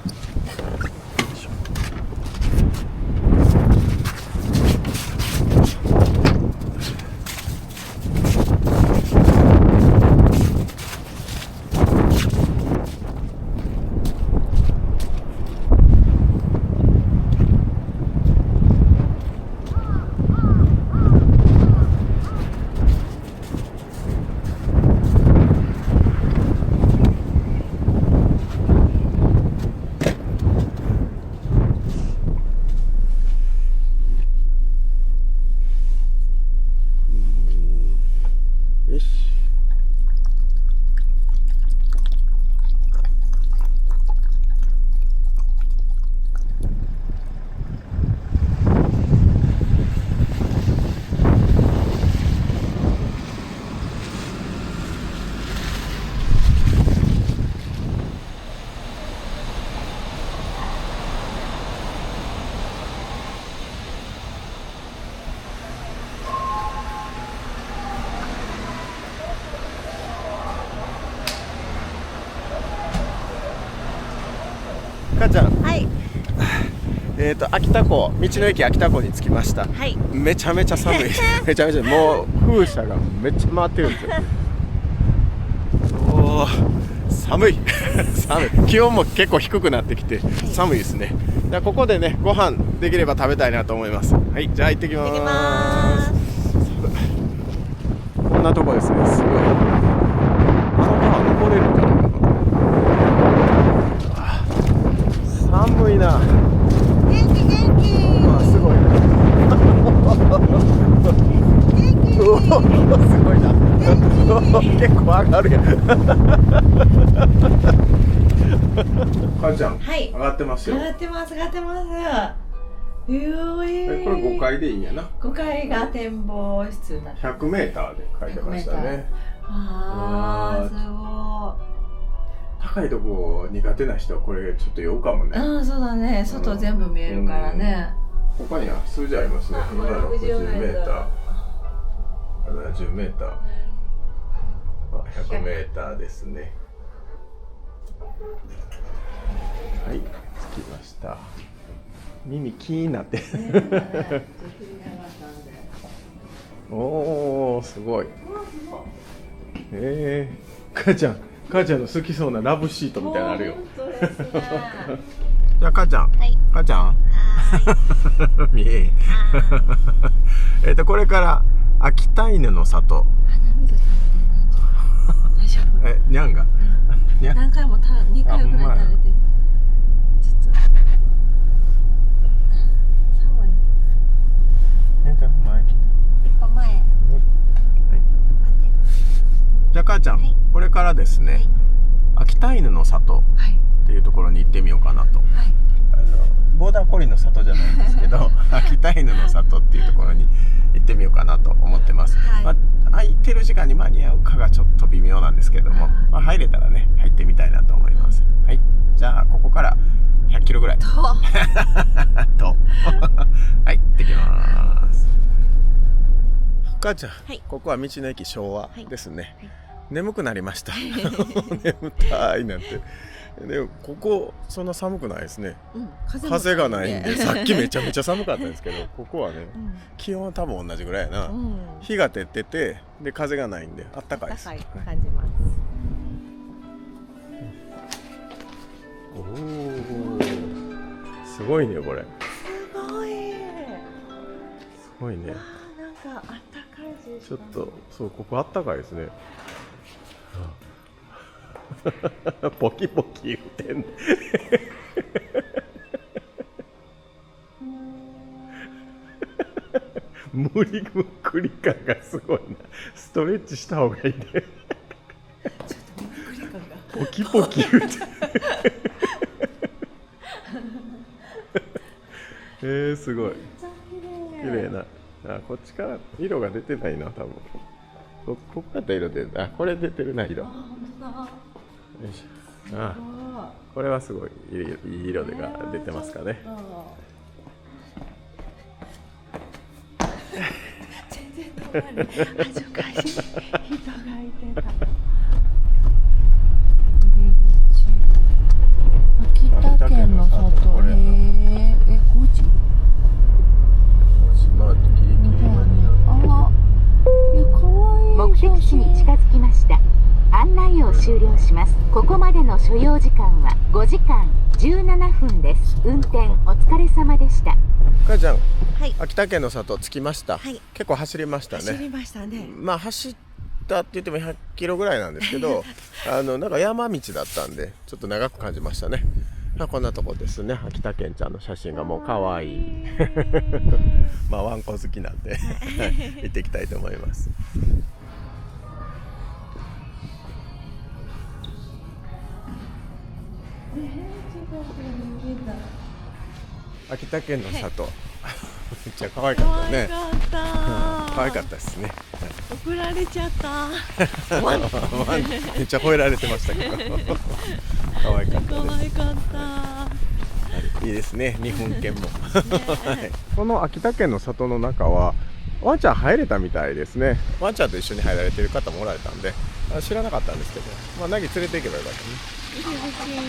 かちゃん、
はい。
秋田港、道の駅秋田港に着きました。
はい。
めちゃめちゃ寒い。めちゃめちゃ、もう風車がめっちゃ回ってるんですよ。おー、寒い。寒い。気温も結構低くなってきて寒いですね。じゃあここでね、ご飯できれば食べたいなと思います。はい、じゃあ行ってきます。
行ってきます。
こんなとこですね。すごい。登れるかな。寒いな。
元気元気。
あ、すごいな。
元気。
すごいな。結構上がるやん。かんちゃん、
はい、
上がってますよ。
上がってます、上がってます。
これ5階でいいんやな。
5階が展望室になって
100メーターで書いてましたね。
あー、すごい。
高いとこ苦手な人はこれちょっと酔うかもね。
うん、そうだね。外全部見えるからね。
他には数字ありますね。今60メーター、70メーター、100メーターですね。はい、着きました。耳キーンなっておー、すごい。母ちゃんの好きそうなラブシートみたいなのあるよ。じゃあ母ちゃん、
はい、
母ちゃん見えこれから秋田犬の里。
鼻水垂れてる。大丈夫？
にゃんが、
何回も2回ぐらい垂れてる。ちょっと寒い。一歩前。
じゃあ母ちゃん、はい、これからですね、はい、秋田犬の里っていうところに行ってみようかなと、はい、ボーダーコリーの里じゃないんですけど秋田犬の里っていうところに行ってみようかなと思ってます、はい、まあ、空いてる時間に間に合うかがちょっと微妙なんですけども、まあ、入れたらね入ってみたいなと思います。はい、じゃあここから100キロぐらいとはい行ってきます。母ちゃん、はい、ここは道の駅昭和ですね、はいはい、眠くなりました眠たいなんて。でここそんな寒くないですね、うん、風がないんでさっきめちゃめちゃ寒かったんですけどここはね、うん、気温は多分同じぐらいやな、うん、日が照っててで風がないんであったかいです。
あったかい感じます、
おー、すごいねこれ。すごいね。
なんかあったかいし、
ちょっとそうここあったかいですね。ポキポキ言うてんね無理むっくり感がすごいな。ストレッチした方がいいね
ちょっとむっくり感が
ポキポキ言うてすごい綺麗な。あ、こっちから色が出てないな多分。ここから色出る。あ、これ出てるな色。よいしょ。あ、これはすごいいい色が出てますかね。
全然通らない。恥ずかしい。人がいてた。秋田県の里。高知。
まあギリギリ間に合う。
あ、いや可愛い。
目的地に近づきました。案内を終了します。ここまでの所要時間は5時間17分です。運転お疲れ様でした。
母ちゃん、
はい、
秋田県の里着きました、はい、結構走りましたね。
走りましたね。
まあ走ったって言っても100キロぐらいなんですけどなんか山道だったんでちょっと長く感じましたね。まあ、こんなとこですね。秋田県ちゃんの写真がもう可愛いまあワンコ好きなんで行っていきたいと思います。秋田県の里、めっちゃ可愛かったね。可愛かったですね。
怒られちゃった
めっちゃ吠えられてましたけど可愛かったです。
可愛かった。
いいですね、日本犬もこの秋田県の里の中はワンちゃん入れたみたいですね。ワンちゃんと一緒に入られてる方もおられたんで知らなかったんですけど、まあ、ナギ連れて行けばよかったね。
入り口にね、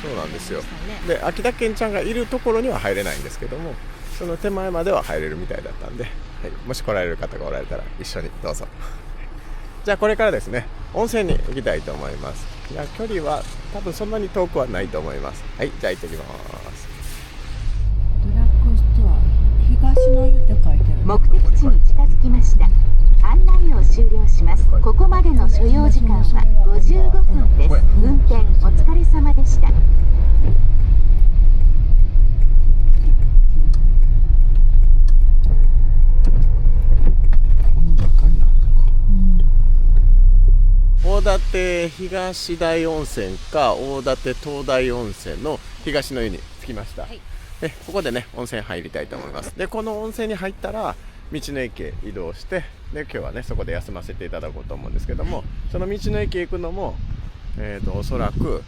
普そうなんですよ。
ね
で秋田県ちゃんがいるところには入れないんですけども、その手前までは入れるみたいだったんで、はい、もし来られる方がおられたら一緒にどうぞ。じゃあこれからですね、温泉に行きたいと思います。いや距離は多分そんなに遠くはないと思います。はい、じゃあ行ってきます。
ドラッグストア東の湯って書いてる。
目的地に近づきました。案内を終了します。ここまでの所要時間は55分です。運転お疲れ様でした。
大館東大温泉か大館東大温泉の東の湯に着きました。でここでね温泉入りたいと思います。でこの温泉に入ったら道の駅へ移動して、で今日はねそこで休ませていただこうと思うんですけども、その道の駅へ行くのもおそらく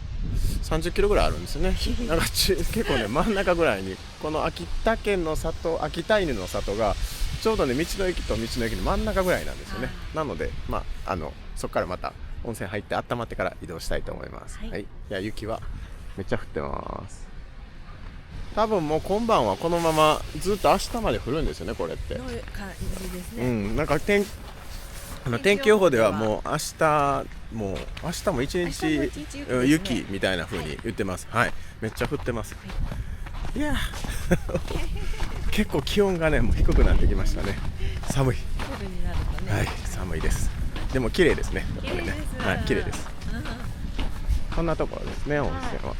30キロぐらいあるんですよね。なんか結構ね真ん中ぐらいにこの秋田県の里、秋田犬の里がちょうどね道の駅と道の駅の真ん中ぐらいなんですよね。なのでそこからまた温泉入って温まってから移動したいと思います。はい、いや雪はめっちゃ降ってます。多分もう今晩はこのままずっと明日まで降るんですよね、これって。
そういう感じですね。
なんか天気予報ではもう明日も一日雪みたいな風に言ってます。はい、めっちゃ降ってます。いや結構気温がねもう低くなってきましたね。寒い。
夜になるとね。
はい、寒いです。でも綺麗ですね。これね。はい、綺麗です。こんなところですね、温泉は。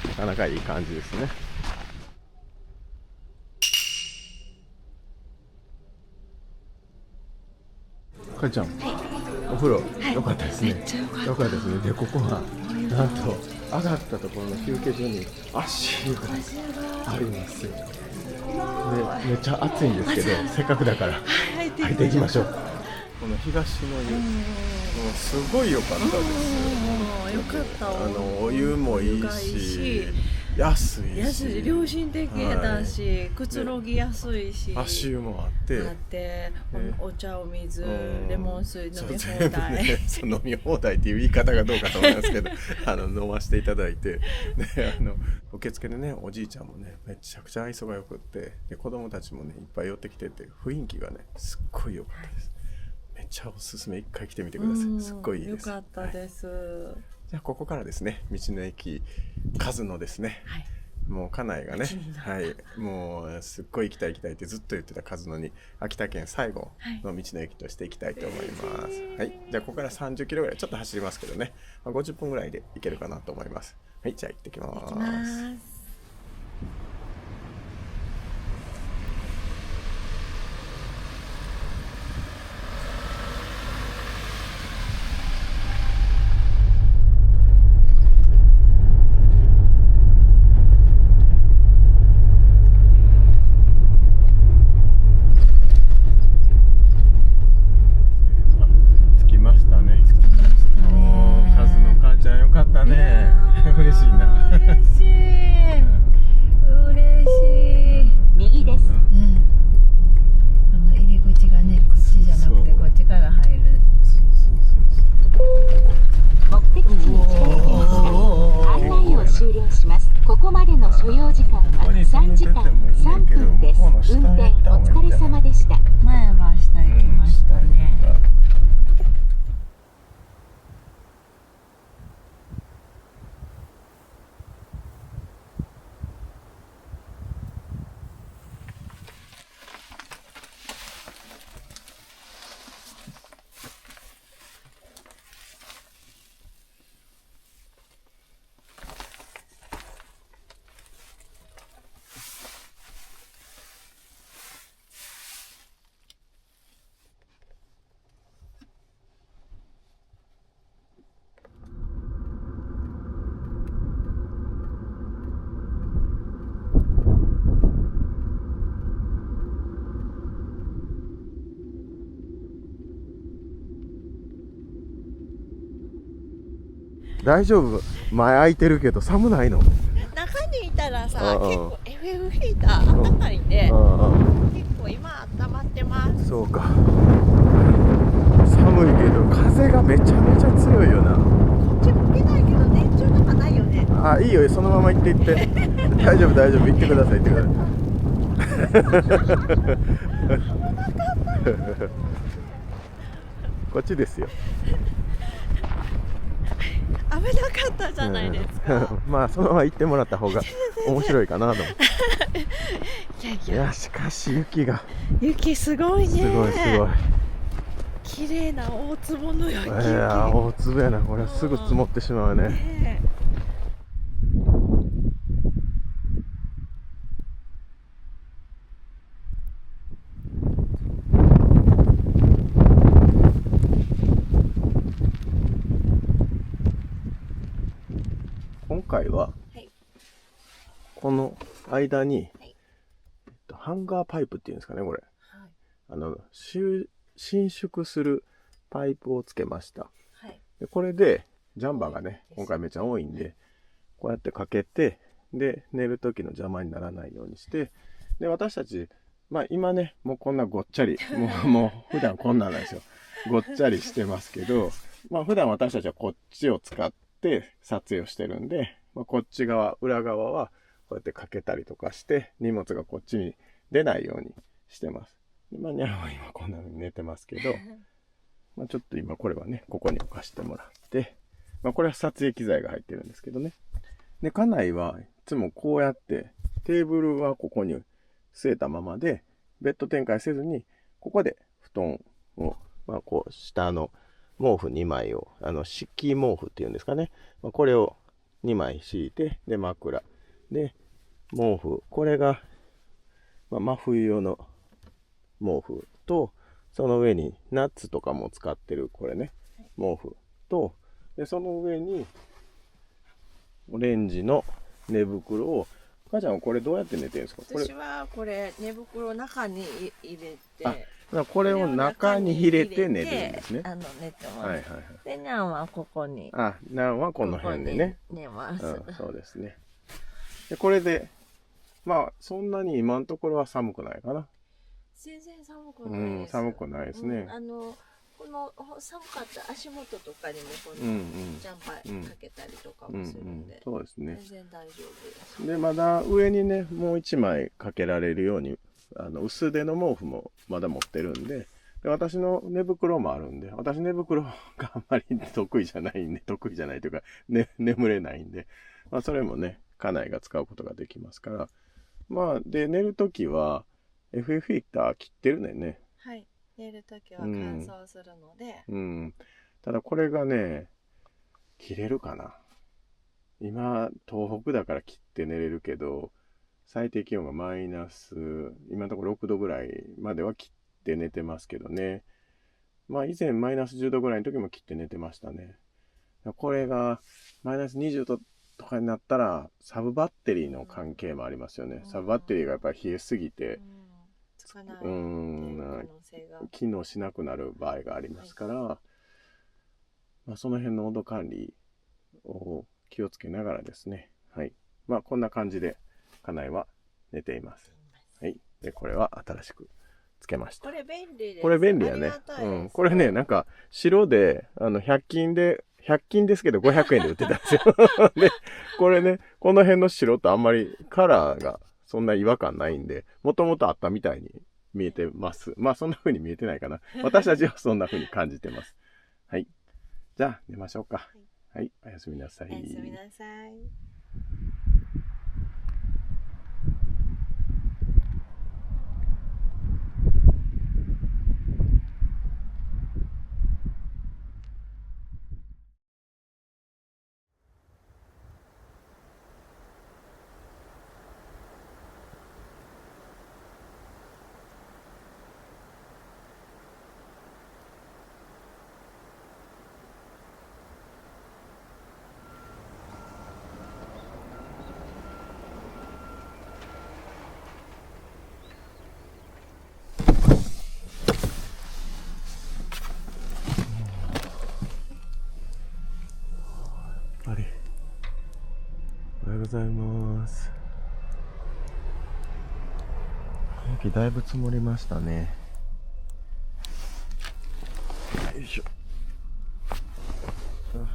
なかなかいい感じですね。かりちゃん、お風呂良かったですね。良かったですね。でここはなんと上がったところの休憩所に足湯があります。でめっちゃ暑いんですけど、せっかくだから入っていきましょう。この東の湯、すごい良かったです。
良かったわ。
お湯もいいし、安いし、
良心的だし、くつろぎやすいし、
足湯もあって、
お茶、お水、レモン水飲み放
全部
題。
ね、飲み放題っていう言い方がどうかと思いますけど飲ませていただいて、で受付でねおじいちゃんもねめちゃくちゃ愛想がよくって、で子供たちもねいっぱい寄ってきてて、雰囲気がねすっごい良かったです。めっちゃおすすめ、一回来てみてください。すっごいいいです。
良かったです。
じゃあここからですね、道の駅数のですね、もう家内がね、もうすっごい行きたいってずっと言ってた数のに秋田県最後の道の駅として行きたいと思います。はい、じゃあここから30キロぐらいちょっと走りますけどね、50分ぐらいで行けるかなと思います。はい、じゃあ行ってきます。
ここまでの所要時間は3時間3分です。運転お疲れ様でした。
前は下行きましたね。
大丈夫？前開いてるけど寒ないの？
中にいたらさ、結構 FF ヒーターあったかいんで、結構今温まってます。
そうか。寒いけど風がめちゃめちゃ強いよな。
こっち吹けないけど電柱とかないよね。
いよ、そのまま行って行って。大丈夫大丈夫、行ってください行ってください。こっちですよ。
危なかったじゃないですか。
まあそのまま行ってもらった方が面白いかなと思って。いやしかし
雪すごいね。
すごいすごい。
綺麗な大粒の雪。
いや大粒やな、これすぐ積もってしまうね。今回はこの間に、ハンガーパイプっていうんですかね、これ、伸縮するパイプをつけました。でこれでジャンバーがね今回めっちゃ多いんで、こうやってかけて、で寝る時の邪魔にならないようにして、で私たち今ねもうこんなごっちゃりもう普段こんなんなんですよ。ごっちゃりしてますけど、普段私たちはこっちを使って撮影をしてるんで、こっち側裏側はこうやってかけたりとかして荷物がこっちに出ないようにしてます。ニャンは今こんな風に寝てますけどちょっと今これはねここに置かしてもらって、これは撮影機材が入ってるんですけどね。で家内はいつもこうやってテーブルはここに据えたままでベッド展開せずに、ここで布団をこう下の毛布2枚を敷き毛布っていうんですかね、これを2枚敷いて、で枕で毛布、これが真冬用の毛布と、その上にナッツとかも使ってるこれね毛布と、でその上にオレンジの寝袋を、母ちゃんはこれどうやって寝てるんですか？
私はこれ寝袋中に入れて、
これを中に入れて寝てるんですね。
寝てます。でニャンはここに、
ニャンはこの辺でね
寝ます。
そうですね。でこれでそんなに今のところは寒くないかな。
全然寒くないです。
寒くないですね。
この寒かった足元とかにもこのジャンパーかけたりとかもするんで、
そうですね。
全然大丈夫です。
でまだ上にねもう1枚かけられるように薄手の毛布もまだ持ってるんで、私の寝袋もあるんで、私寝袋があんまり得意じゃないというか、眠れないんで、それもね家内が使うことができますから、で寝るときはFF フィルター切ってるね。
はい、寝るときは乾燥するので、
ただこれがね切れるかな。今東北だから切って寝れるけど、最低気温がマイナス今のところ6度ぐらいまでは切って寝てますけどね。以前マイナス10度ぐらいの時も切って寝てましたね。これがマイナス20度とかになったらサブバッテリーの関係もありますよね。サブバッテリーがやっぱり冷えすぎて機能しなくなる場合がありますから、その辺の温度管理を気をつけながらですね、こんな感じで家内は寝ています。でこれは新しくつけました。
これ便利です。
これ便利やね。これねなんか白で100均ですけど500円で売ってたんですよ。でこれねこの辺の白とあんまりカラーがそんな違和感ないんで、もともとあったみたいに見えてます。そんな風に見えてないかな。私たちはそんな風に感じてます。じゃあ寝ましょうか。おやすみなさい。
おやすみなさい。
おはようございます。雪だいぶ積もりましたね。よいしょ。おはよ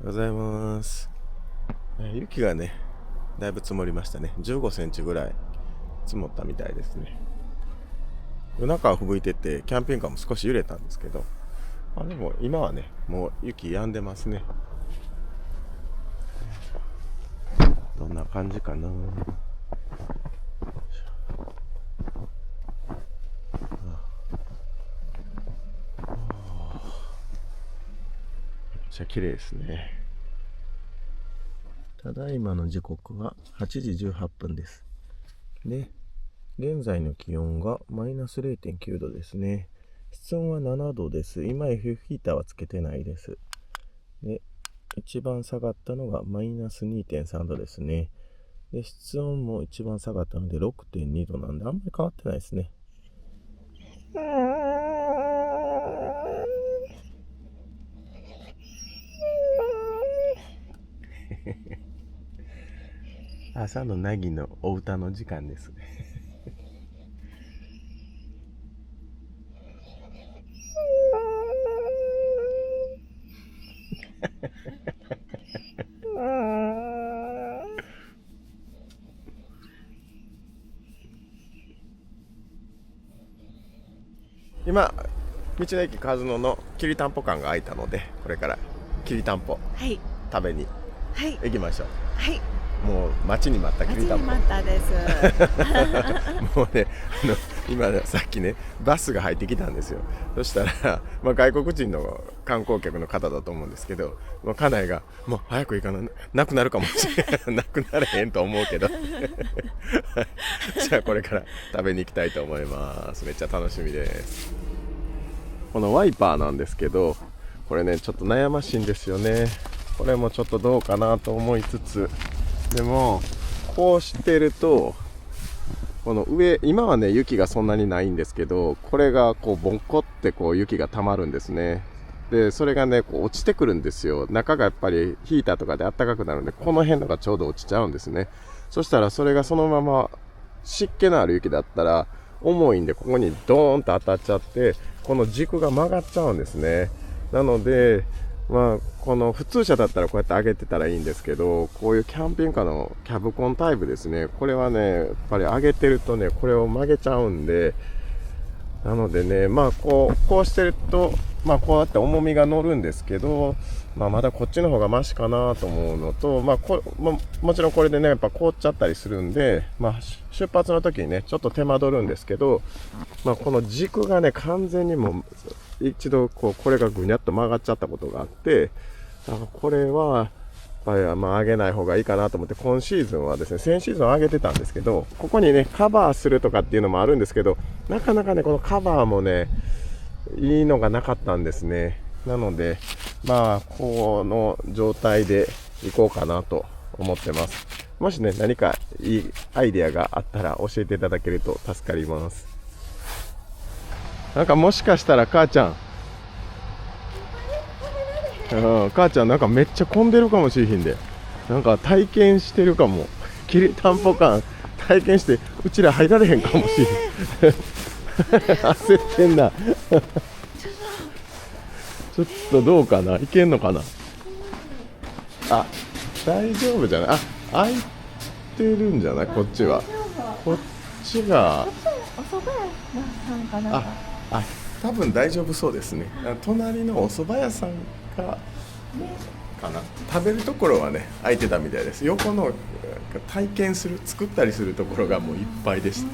うございます。雪がねだいぶ積もりましたね。15センチぐらい積もったみたいですね。夜中は吹雪いててキャンピングカーも少し揺れたんですけど、でも今はねもう雪止んでますね。どんな感じかな。めっちゃ綺麗ですね。ただいまの時刻は8時18分です。で、現在の気温がマイナス 0.9 度ですね。室温は7度です。今 FF ヒーターはつけてないです。で、一番下がったのがマイナス 2.3 度ですね。で、室温も一番下がったので 6.2 度なんであんまり変わってないですね。朝のナギのお歌の時間です。今道の駅カズノのきりたんぽ館が開いたので、これからきりたんぽ食べに行きましょう。
はい、
もう待ちに待ったきりたんぽ。
待ったです。
もうね、今さっきねバスが入ってきたんですよ。そしたら、外国人の観光客の方だと思うんですけど、家内がもう早く行かなくなるかもしれないなくなれへんと思うけどじゃあこれから食べに行きたいと思います。めっちゃ楽しみです。このワイパーなんですけど、これねちょっと悩ましいんですよね。これもちょっとどうかなと思いつつ、でもこうしてるとこの上、今はね雪がそんなにないんですけど、これがこうボンコってこう雪が溜まるんですね。でそれがねこう落ちてくるんですよ。中がやっぱりヒーターとかで暖かくなるんで、この辺のがちょうど落ちちゃうんですね。そしたらそれがそのまま湿気のある雪だったら重いんで、ここにドーンと当たっちゃってこの軸が曲がっちゃうんですね。なのでこの普通車だったらこうやって上げてたらいいんですけど、こういうキャンピングカーのキャブコンタイプですね、これはねやっぱり上げてるとねこれを曲げちゃうんで、なのでねこうしてるとこうやって重みが乗るんですけど、まだこっちの方がマシかなと思うのと、もちろんこれでねやっぱ凍っちゃったりするんで、出発の時にねちょっと手間取るんですけど、この軸がね完全にもう一度これがぐにゃっと曲がっちゃったことがあって、これはやっぱり上げない方がいいかなと思って、今シーズンはですね、先シーズンは上げてたんですけど、ここにねカバーするとかっていうのもあるんですけど、なかなかねこのカバーもねいいのがなかったんですね。なのでこの状態でいこうかなと思ってます。もしね何かいいアイデアがあったら教えていただけると助かります。なんかもしかしたら母ちゃん、母ちゃんなんかめっちゃ混んでるかもしれへんで、なんか体験してるかも。きりたんぽ館体験してうちら入られへんかもしれへん焦ってんなちょっとどうかな、いけんのかな。大丈夫じゃない。開いてるんじゃない。こっちはこっちが
お蕎麦屋さんかな。
多分大丈夫そうですね。隣のお蕎麦屋さんかな。食べるところはね空いてたみたいです。横の体験する作ったりするところがもういっぱいでした、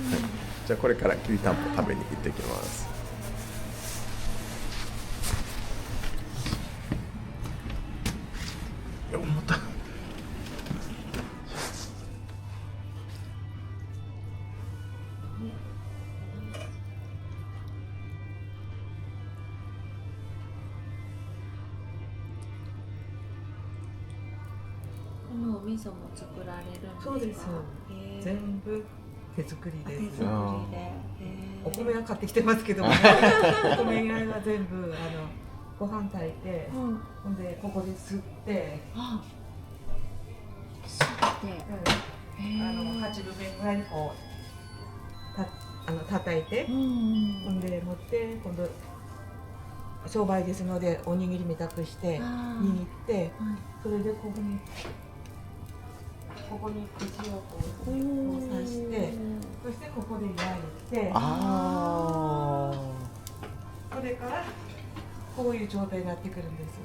じゃあこれからきりたんぽ食べに行ってきます。重たい。
このお味噌も作られるんですか。
そうです。全部手作りです。
手作りで。
お米は買ってきてますけども、お米以外は全部ご飯炊いて、ほんでここですって、8分目ぐらいにこう叩いて、ほんで持って今度商売ですのでおにぎりみたくして握って、それでここにここに串をこう刺して、そしてここで焼いて、それからこういう状態になってくるんです。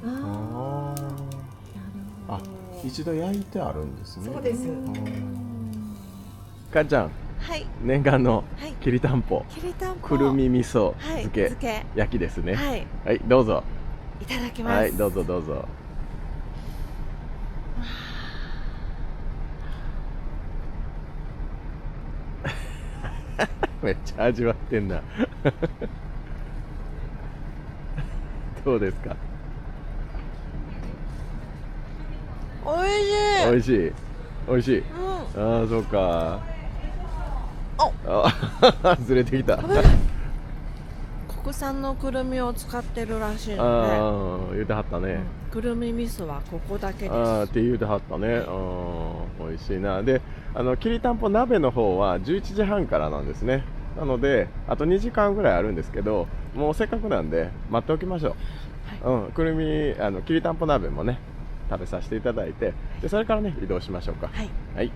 一度焼いてあるんですね。
そうです。
かっちゃん、念願のきりたんぽ、くるみ味噌漬け、焼きですね。はい、どうぞ。
いただきます。
はい、どうぞどうぞ。めっちゃ味わってんな。どうですか。
おいしい。
おいしい。おいしい。ああ、そうか。あ、ずれてきた。
国産のくるみを使ってるらしいの
で。言うてはったね。
くるみ味噌はここだけです。
って言うてはったね。美味しいな。で、きりたんぽ鍋の方は11時半からなんですね。なので、あと2時間ぐらいあるんですけど、もうせっかくなんで待っておきましょう。くるみ、きりたんぽ鍋もね、食べさせていただいて、でそれからね、移動しましょうか。はい。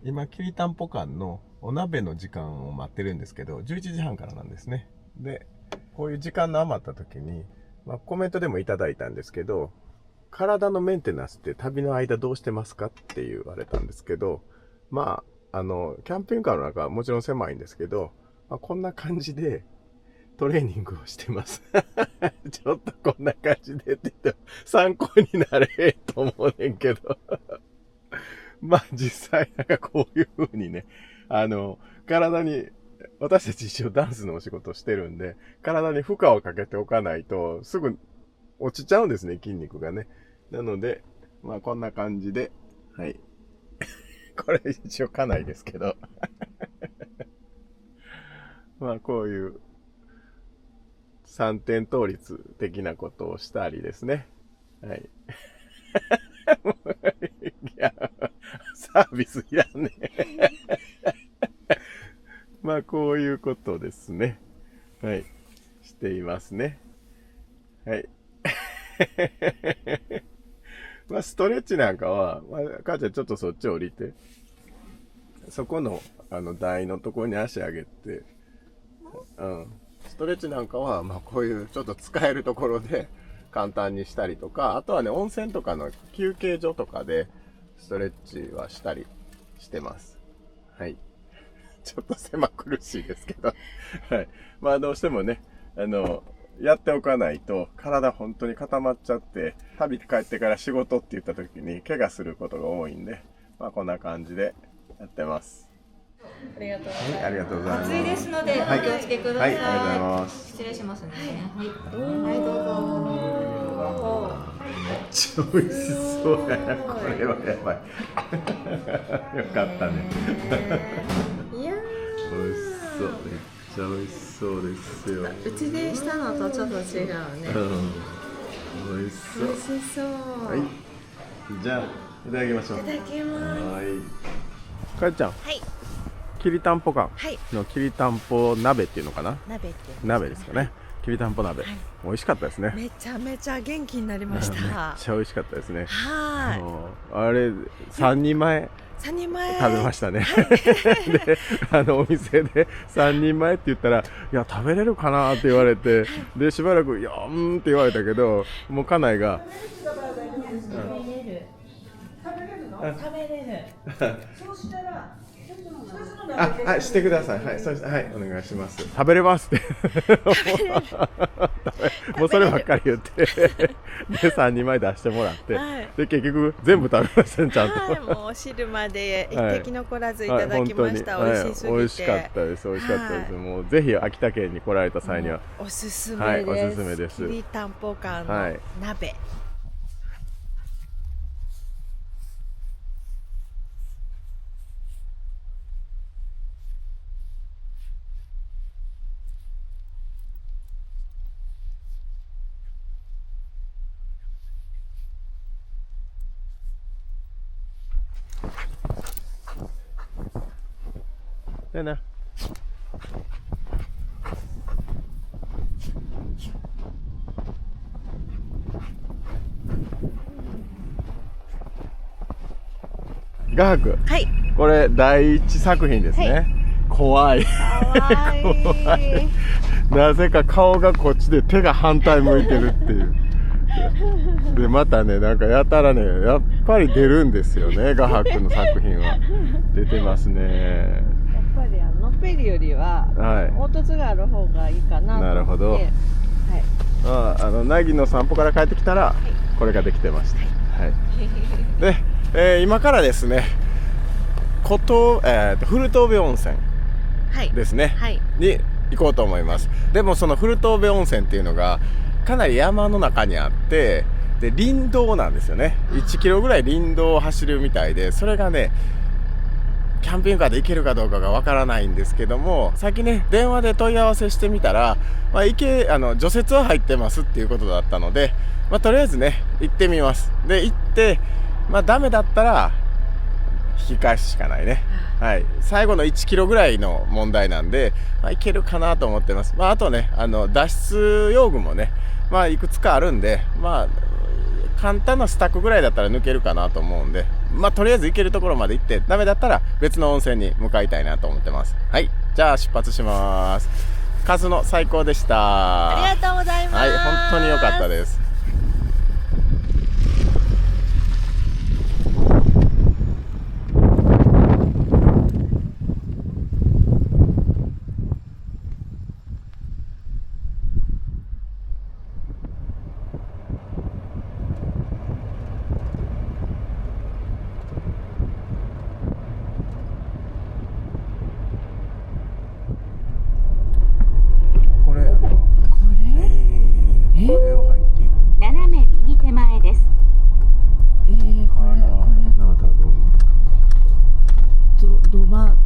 今、きりたんぽ館のお鍋の時間を待ってるんですけど、11時半からなんですね。で、こういう時間の余った時に、コメントでもいただいたんですけど、体のメンテナンスって旅の間どうしてますかって言われたんですけど、キャンピングカーの中はもちろん狭いんですけど、こんな感じでトレーニングをしてます。ちょっとこんな感じでって言って参考になれと思うねんけど。実際なんかこういう風にね、体に、私たち一応ダンスのお仕事してるんで、体に負荷をかけておかないと、すぐ落ちちゃうんですね、筋肉がね。なので、こんな感じで、はい。これ一応家内ですけど。こういう3点倒立的なことをしたりですね。はい。いや、サービスいらんね。こういうことですね。はい。していますね。はい。ストレッチなんかは、母ちゃんちょっとそっち降りて、そこの、台のところに足上げて、ストレッチなんかは、こういうちょっと使えるところで簡単にしたりとか、あとはね、温泉とかの休憩所とかで、ストレッチはしたりしてます。はい。ちょっと狭苦しいですけど。はい。どうしてもね、やっておかないと、体本当に固まっちゃって、旅帰ってから仕事って言った時に、怪我することが多いんで、こんな感じでやってます。
ありがとうございます。
ありがとうございます。
暑いですので、お気をつけください。
ありがとうございます。
失礼しますね。はい、どうぞ。
めっちゃ美味しそうやな、これはやばい。よかったね。
いや
ー、美味しそう、めっちゃ美味しそうですよ。
うちでしたのとちょっと違うね。
美味しそう。
美味しそう。
はい。じゃあ、いただきましょう。
いただきます。
はい。かえちゃん。きりたんぽ館のきりたんぽ鍋っていうのかな。鍋ですかね。きりたんぽ鍋、美味しかったですね。
めちゃめちゃ元気になりました。
めっちゃ美味しかったですね。
はい
あれ3人前食べましたね。で、お店で3人前って言ったら、いや食べれるかなって言われて、でしばらくいやって言われたけど、もう家内が
食べれる。そうしたら
はい、してください。はい、そうして、はい、お願いします。食べれますって。もうそればっかり言って、で、3人前出してもらって、で、結局全部食べましたね、ちゃんと。
もうお汁まで一滴残らずいただきました。美味しすぎて。
美味しかったです。美味しかったです。もうぜひ秋田県に来られた際には
おすすめです。
おすすめです。
きりたんぽ館の鍋。
だよな。画伯、
はい。
これ第一作品ですね。
はい、
怖い。
かわいい。
なぜか顔がこっちで手が反対向いてるっていう。でまたね、なんかやたらね、やっぱり出るんですよね、画伯の作品は。出てますね。
やっぱりノッペリよりは、
はい、
凹凸がある方がいいかなと思って。
なるほど。はい、ナギの散歩から帰ってきたら、これができてました。はい。で、今からですね、古峠温泉ですね、
はい、
に行こうと思います。でもその古峠温泉っていうのがかなり山の中にあって、で林道なんですよね。1キロぐらい林道を走るみたいで、それがねキャンピングカーで行けるかどうかがわからないんですけども、さっきね電話で問い合わせしてみたら、除雪は入ってますっていうことだったので、とりあえずね行ってみます。で行って、ダメだったら引き返すしかないね。はい、最後の1キロぐらいの問題なんで、いけるかなと思ってます。あとね、脱出用具もね、いくつかあるんで、簡単なスタックぐらいだったら抜けるかなと思うんで、とりあえず行けるところまで行って、ダメだったら別の温泉に向かいたいなと思ってます。はい、じゃあ出発します。カズノ最高でした。
ありがとうございます。
はい、本当に良かったです。
斜め右手前です。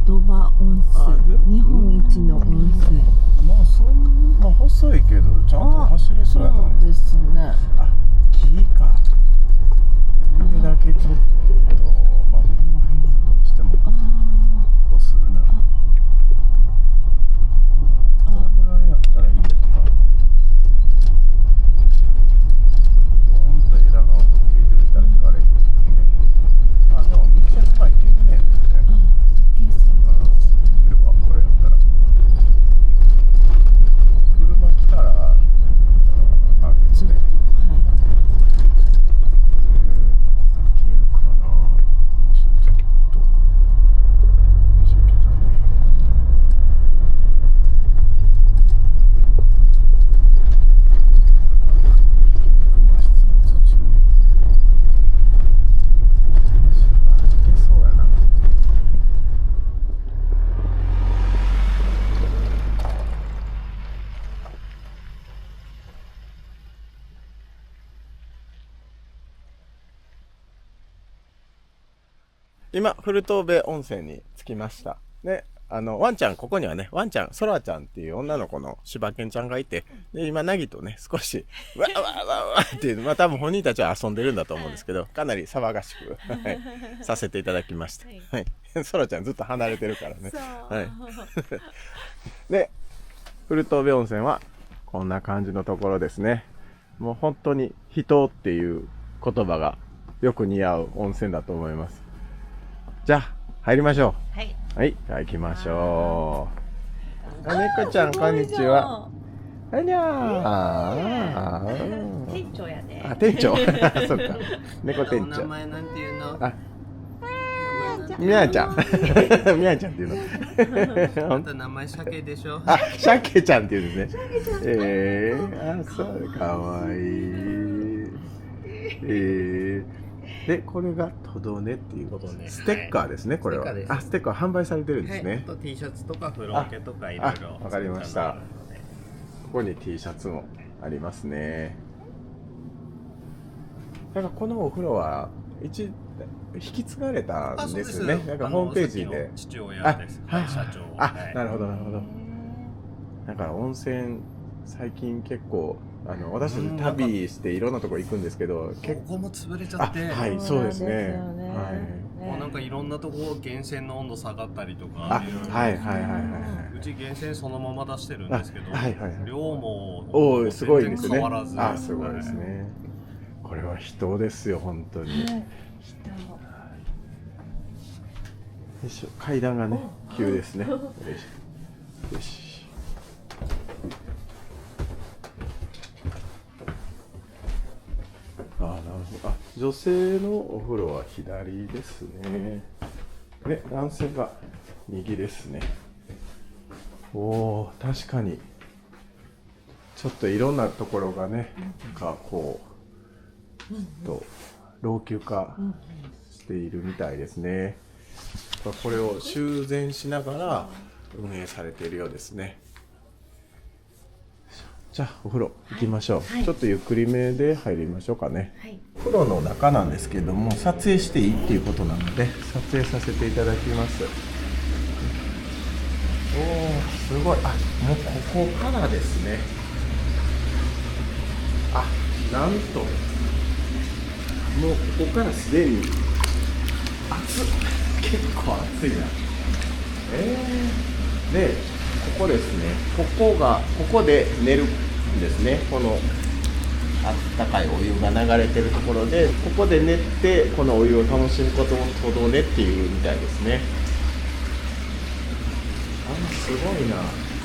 ドバ温泉、日本一の温泉。
そんな細いけどちゃんと走れそうやな。
そうですね。
木か。上だけちょっと、この辺はどうしてもこうするな。どのぐらいやったらいいのかな。ドーンと枝が大きいできたらいかれへんね。でも道の前行けるね。いけるわ、これやったら。車来たら開けてね。今古峠温泉に着きました。で、ワンちゃん、ここにはね、ワンちゃん、ソラちゃんっていう女の子の柴犬ちゃんがいて、で今ナギとね少しわーわーわーわーっていう、多分本人たちは遊んでるんだと思うんですけど、かなり騒がしく、はい、させていただきました。はい、ソラちゃんずっと離れてるからね。はい。で、古峠温泉はこんな感じのところですね。もう本当に人っていう言葉がよく似合う温泉だと思います。じゃあ入りましょう。はい、はい、じゃあ行きましょう。猫ちゃんこんにちは。あにゃー。
店長やね。
店長。そっか。猫店長。
名前なんていうの？
みやちゃん。みやちゃんっていうの。
あんた名前鮭でしょ？
鮭ちゃんっていうんですね。そう、かわいい。で、これがトドネっていうステッカーですね、これは。ステッカー販売されてるんですね。
T シャツとかフロンケとかいろいろ。
わかりました。ここに T シャツもありますね。なんかこのお風呂は引き継がれたんですよね。なんかホームページで。
父親です。社長。
なるほどなるほど。なんか温泉最近結構私たち旅していろんなところ行くんですけど、
ここも潰れちゃって、
はい、そうですね。
もうなんかいろんなとこ源泉の温度下がったりとか、
はいはいはいはい。
うち源泉そのまま出してるんですけど、量も
すごいですね。
変わらず、
すごいですね。これは人ですよ本当に。よいしょ、階段がね急ですね。よいしょ、よし。なるほど。女性のお風呂は左ですね。で、男性が右ですね。おお、確かにちょっといろんなところがね、がこうと老朽化しているみたいですね。これを修繕しながら運営されているようですね。じゃあお風呂行きましょう、はい、ちょっとゆっくりめで入りましょうかね、はい、風呂の中なんですけども撮影していいっていうことなので撮影させていただきます。おー、すごい。もうここからですね。なんともうここからすでに熱っ、結構熱いな。で、ここですね、ここで寝るんですね。このあったかいお湯が流れてるところで、ここで寝てこのお湯を楽しむことをとどねっていうみたいですね。すごいな。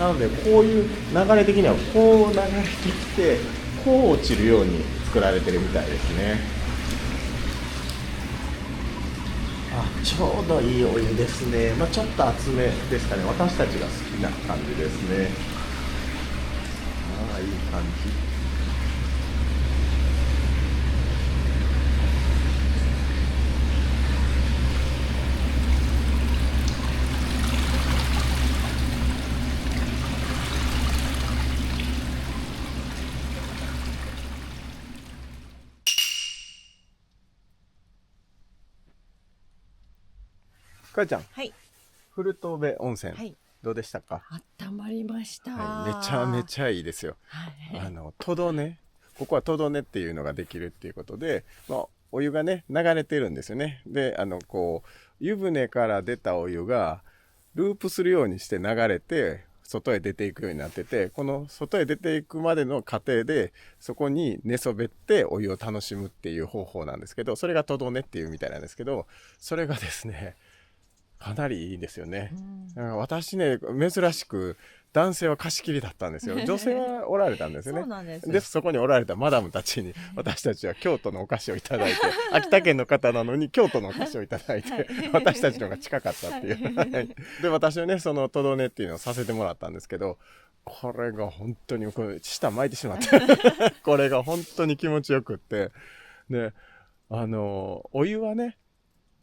なのでこういう流れ的にはこう流れてきてこう落ちるように作られてるみたいですね。ちょうどいいお湯ですね。ちょっと熱めですかね。私たちが好きな感じですね。いい感じ。かやちゃん、
はい、
古峠温泉、はい、どうでしたか？
温まりました、
はい、めちゃめちゃいいですよ。とどね、ここはとどねっていうのができるっていうことで、お湯がね流れてるんですよね。で、こう湯船から出たお湯がループするようにして流れて外へ出ていくようになってて、この外へ出ていくまでの過程でそこに寝そべってお湯を楽しむっていう方法なんですけど、それがとどねっていうみたいなんですけど、それがですねかなりいいですよね。私ね、珍しく男性は貸し切りだったんですよ。女性はおられたんですよね。そうなんです。で、そこにおられたマダムたちに私たちは京都のお菓子をいただいて、秋田県の方なのに京都のお菓子をいただいて、私たちの方が近かったっていう。で、私はね、そのとどねっていうのをさせてもらったんですけど、これが本当に、これ舌巻いてしまってこれが本当に気持ちよくって、で、お湯はね、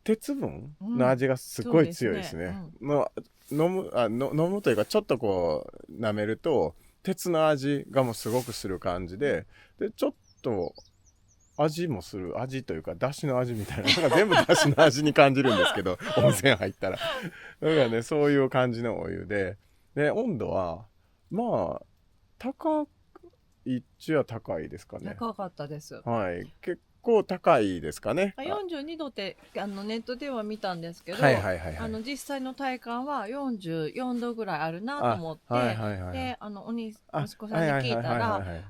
鉄分の味がすごい強いですね。飲むというかちょっとこう舐めると鉄の味がもうすごくする感じで、ちょっと味もする、味というか出汁の味みたいな、全部出汁の味に感じるんですけど温泉入ったらだからね、そういう感じのお湯で、温度は高いっちゃ高いですかね。
高かったです。はい、
結構高いですかね。
42度ってネットでは見たんですけど、実際の体感は44度ぐらいあるなと思って、で息子さんに聞いたら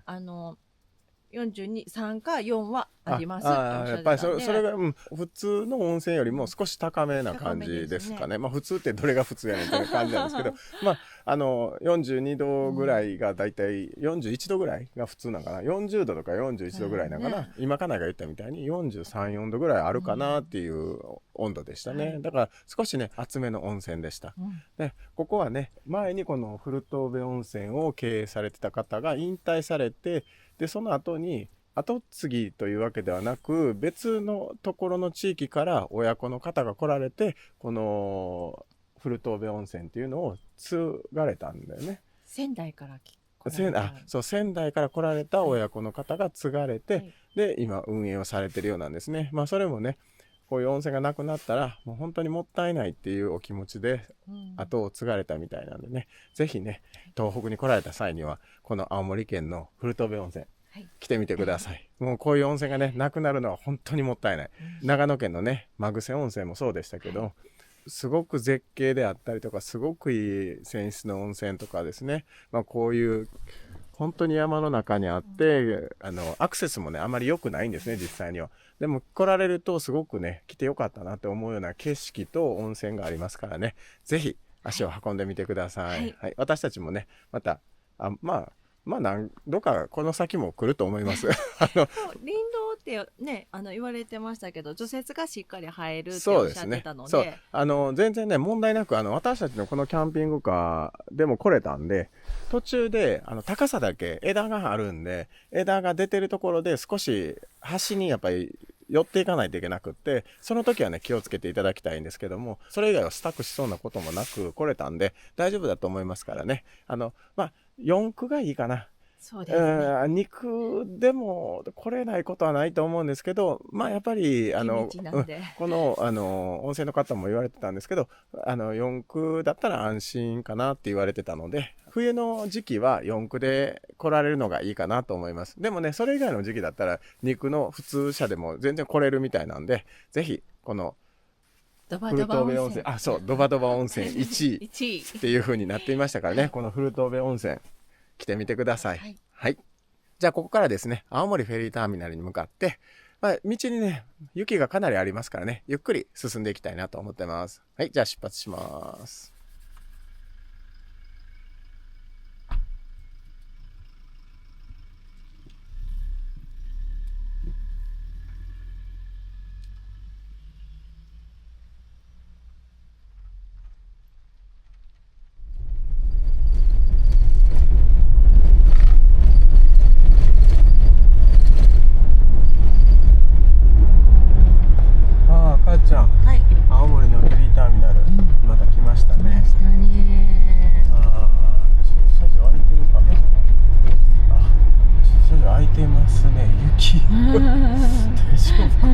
43か4はありますっておっしゃってたんで、やっぱりそ
れが、普通の温泉よりも少し高めな感じですかね。普通ってどれが普通やねんっていう感じなんですけど42度ぐらいがだいたい41度ぐらいが普通なのかな。40度とか41度ぐらいなのかな、今かなが言ったみたいに43、4度ぐらいあるかなっていう温度でしたね。だから少しね厚めの温泉でした。で、ここはね、前にこの古峠温泉を経営されてた方が引退されて、でその後に後継ぎというわけではなく、別のところの地域から親子の方が来られて、この古峠温泉っていうのを継がれたんだよね。
仙台から
仙台から来られた親子の方が継がれて、で今運営をされてるようなんですね。それもね、こういう温泉がなくなったらもう本当にもったいないっていうお気持ちで後を継がれたみたいなんでね、ぜひね東北に来られた際にはこの青森県の古峠温泉来てみてください。もうこういう温泉がねなくなるのは本当にもったいない。長野県のね間癖温泉もそうでしたけど、すごく絶景であったりとか、すごくいい泉質の温泉とかですね、こういう本当に山の中にあって、アクセスもね、あまり良くないんですね、実際には。でも来られるとすごくね、来てよかったなって思うような景色と温泉がありますからね、ぜひ足を運んでみてください。はい、私たちもね、また、何度かこの先も来ると思います。
林道ってね、言われてましたけど、除雪がしっかり入るっておっしゃってたので。
そうですね。そう、全然ね、問題なく、私たちのこのキャンピングカーでも来れたんで、途中で、高さだけ枝があるんで、枝が出てるところで少し端にやっぱり寄っていかないといけなくって、その時はね、気をつけていただきたいんですけども、それ以外はスタックしそうなこともなく来れたんで、大丈夫だと思いますからね。4区がいいかな。
そうですね。
2区でも来れないことはないと思うんですけど、やっぱり、この、温泉の方も言われてたんですけど、4区だったら安心かなって言われてたので、冬の時期は4区で来られるのがいいかなと思います。でもね、それ以外の時期だったら、2区の普通車でも全然来れるみたいなんで、ぜひ、この、古峠温泉、ドバドバ温泉1位っていう風になっていましたからね、この古峠温泉来てみてください。はい。じゃあここからですね、青森フェリーターミナルに向かって、道にね、雪がかなりありますからね、ゆっくり進んでいきたいなと思ってます。はい、じゃあ出発します。青森のフェリーターミナル、また来ましたね。駐車場空いてるかな。駐車場空いてますね。雪。大丈夫これ。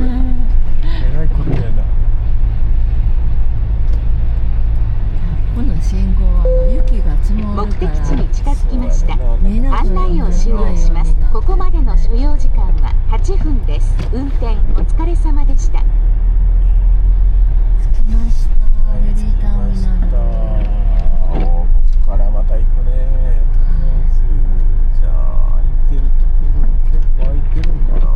えらいことやな。
この信号は雪が積もるから。
目的地に近づきました。案内を終了します。ここまでの所要時間は8分です。運転お疲れ様でした。
フェリーターミナル。
ここからまた行くね。とりあえずじゃあ空いてるところ結構空いてるんかな。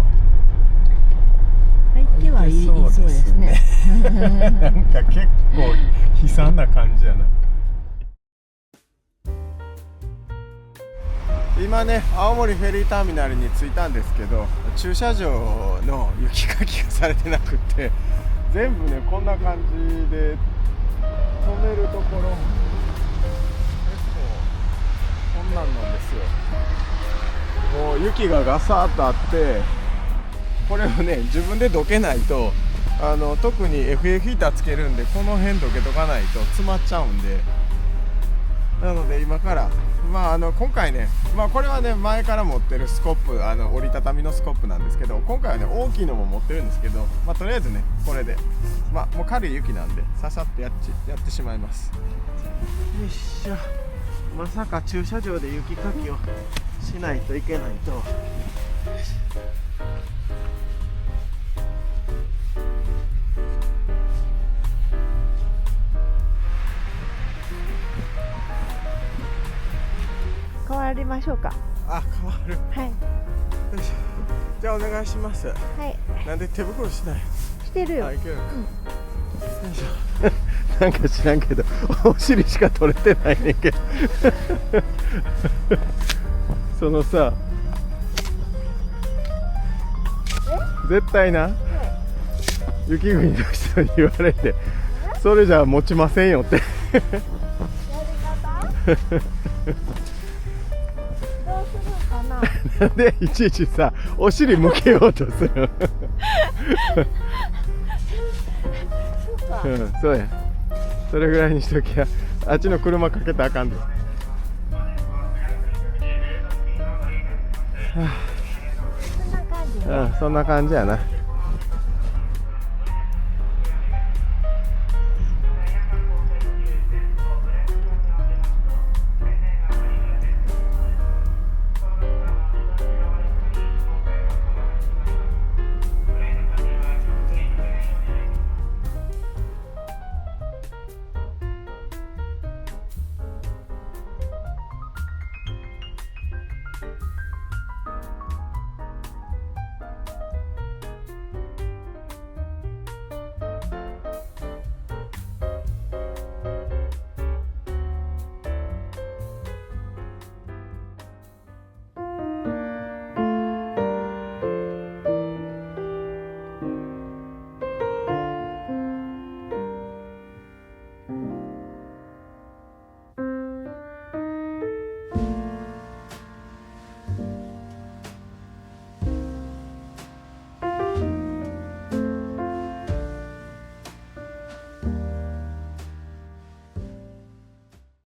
空いてはいいそうですね。
なんか結構悲惨な感じやな。今ね、青森フェリーターミナルに着いたんですけど、駐車場の雪かきがされてなくって全部ね、こんな感じで止めるところ結構こんなんなんですよ。もう雪がガサーッとあって、これをね自分でどけないと、特に FA ヒーターつけるんで、この辺どけとかないと詰まっちゃうんで、なので今から今回ね、これはね前から持ってるスコップ、折りたたみのスコップなんですけど、今回はね大きいのも持ってるんですけど、とりあえずねこれでもう軽い雪なんでささっとやってしまいます。よいしょ。まさか駐車場で雪かきをしないといけないと。
変わりましょうか。
変わる。
はい。
よいしょ。じゃあお願いします。
はい。
なんで手袋しない？
してるよ。
いける。よいしょ。なんか知らんけど、お尻しか取れてないねんけど。そのさ、絶対な、雪国の人に言われて、それじゃ持ちませんよって。
やり方？どうするかな。
なんでいちいちさ、お尻向けようとする。そうや。それぐらいにしときゃ、あっちの車かけたらあかんで。
そんな感じね。
そんな感じやな。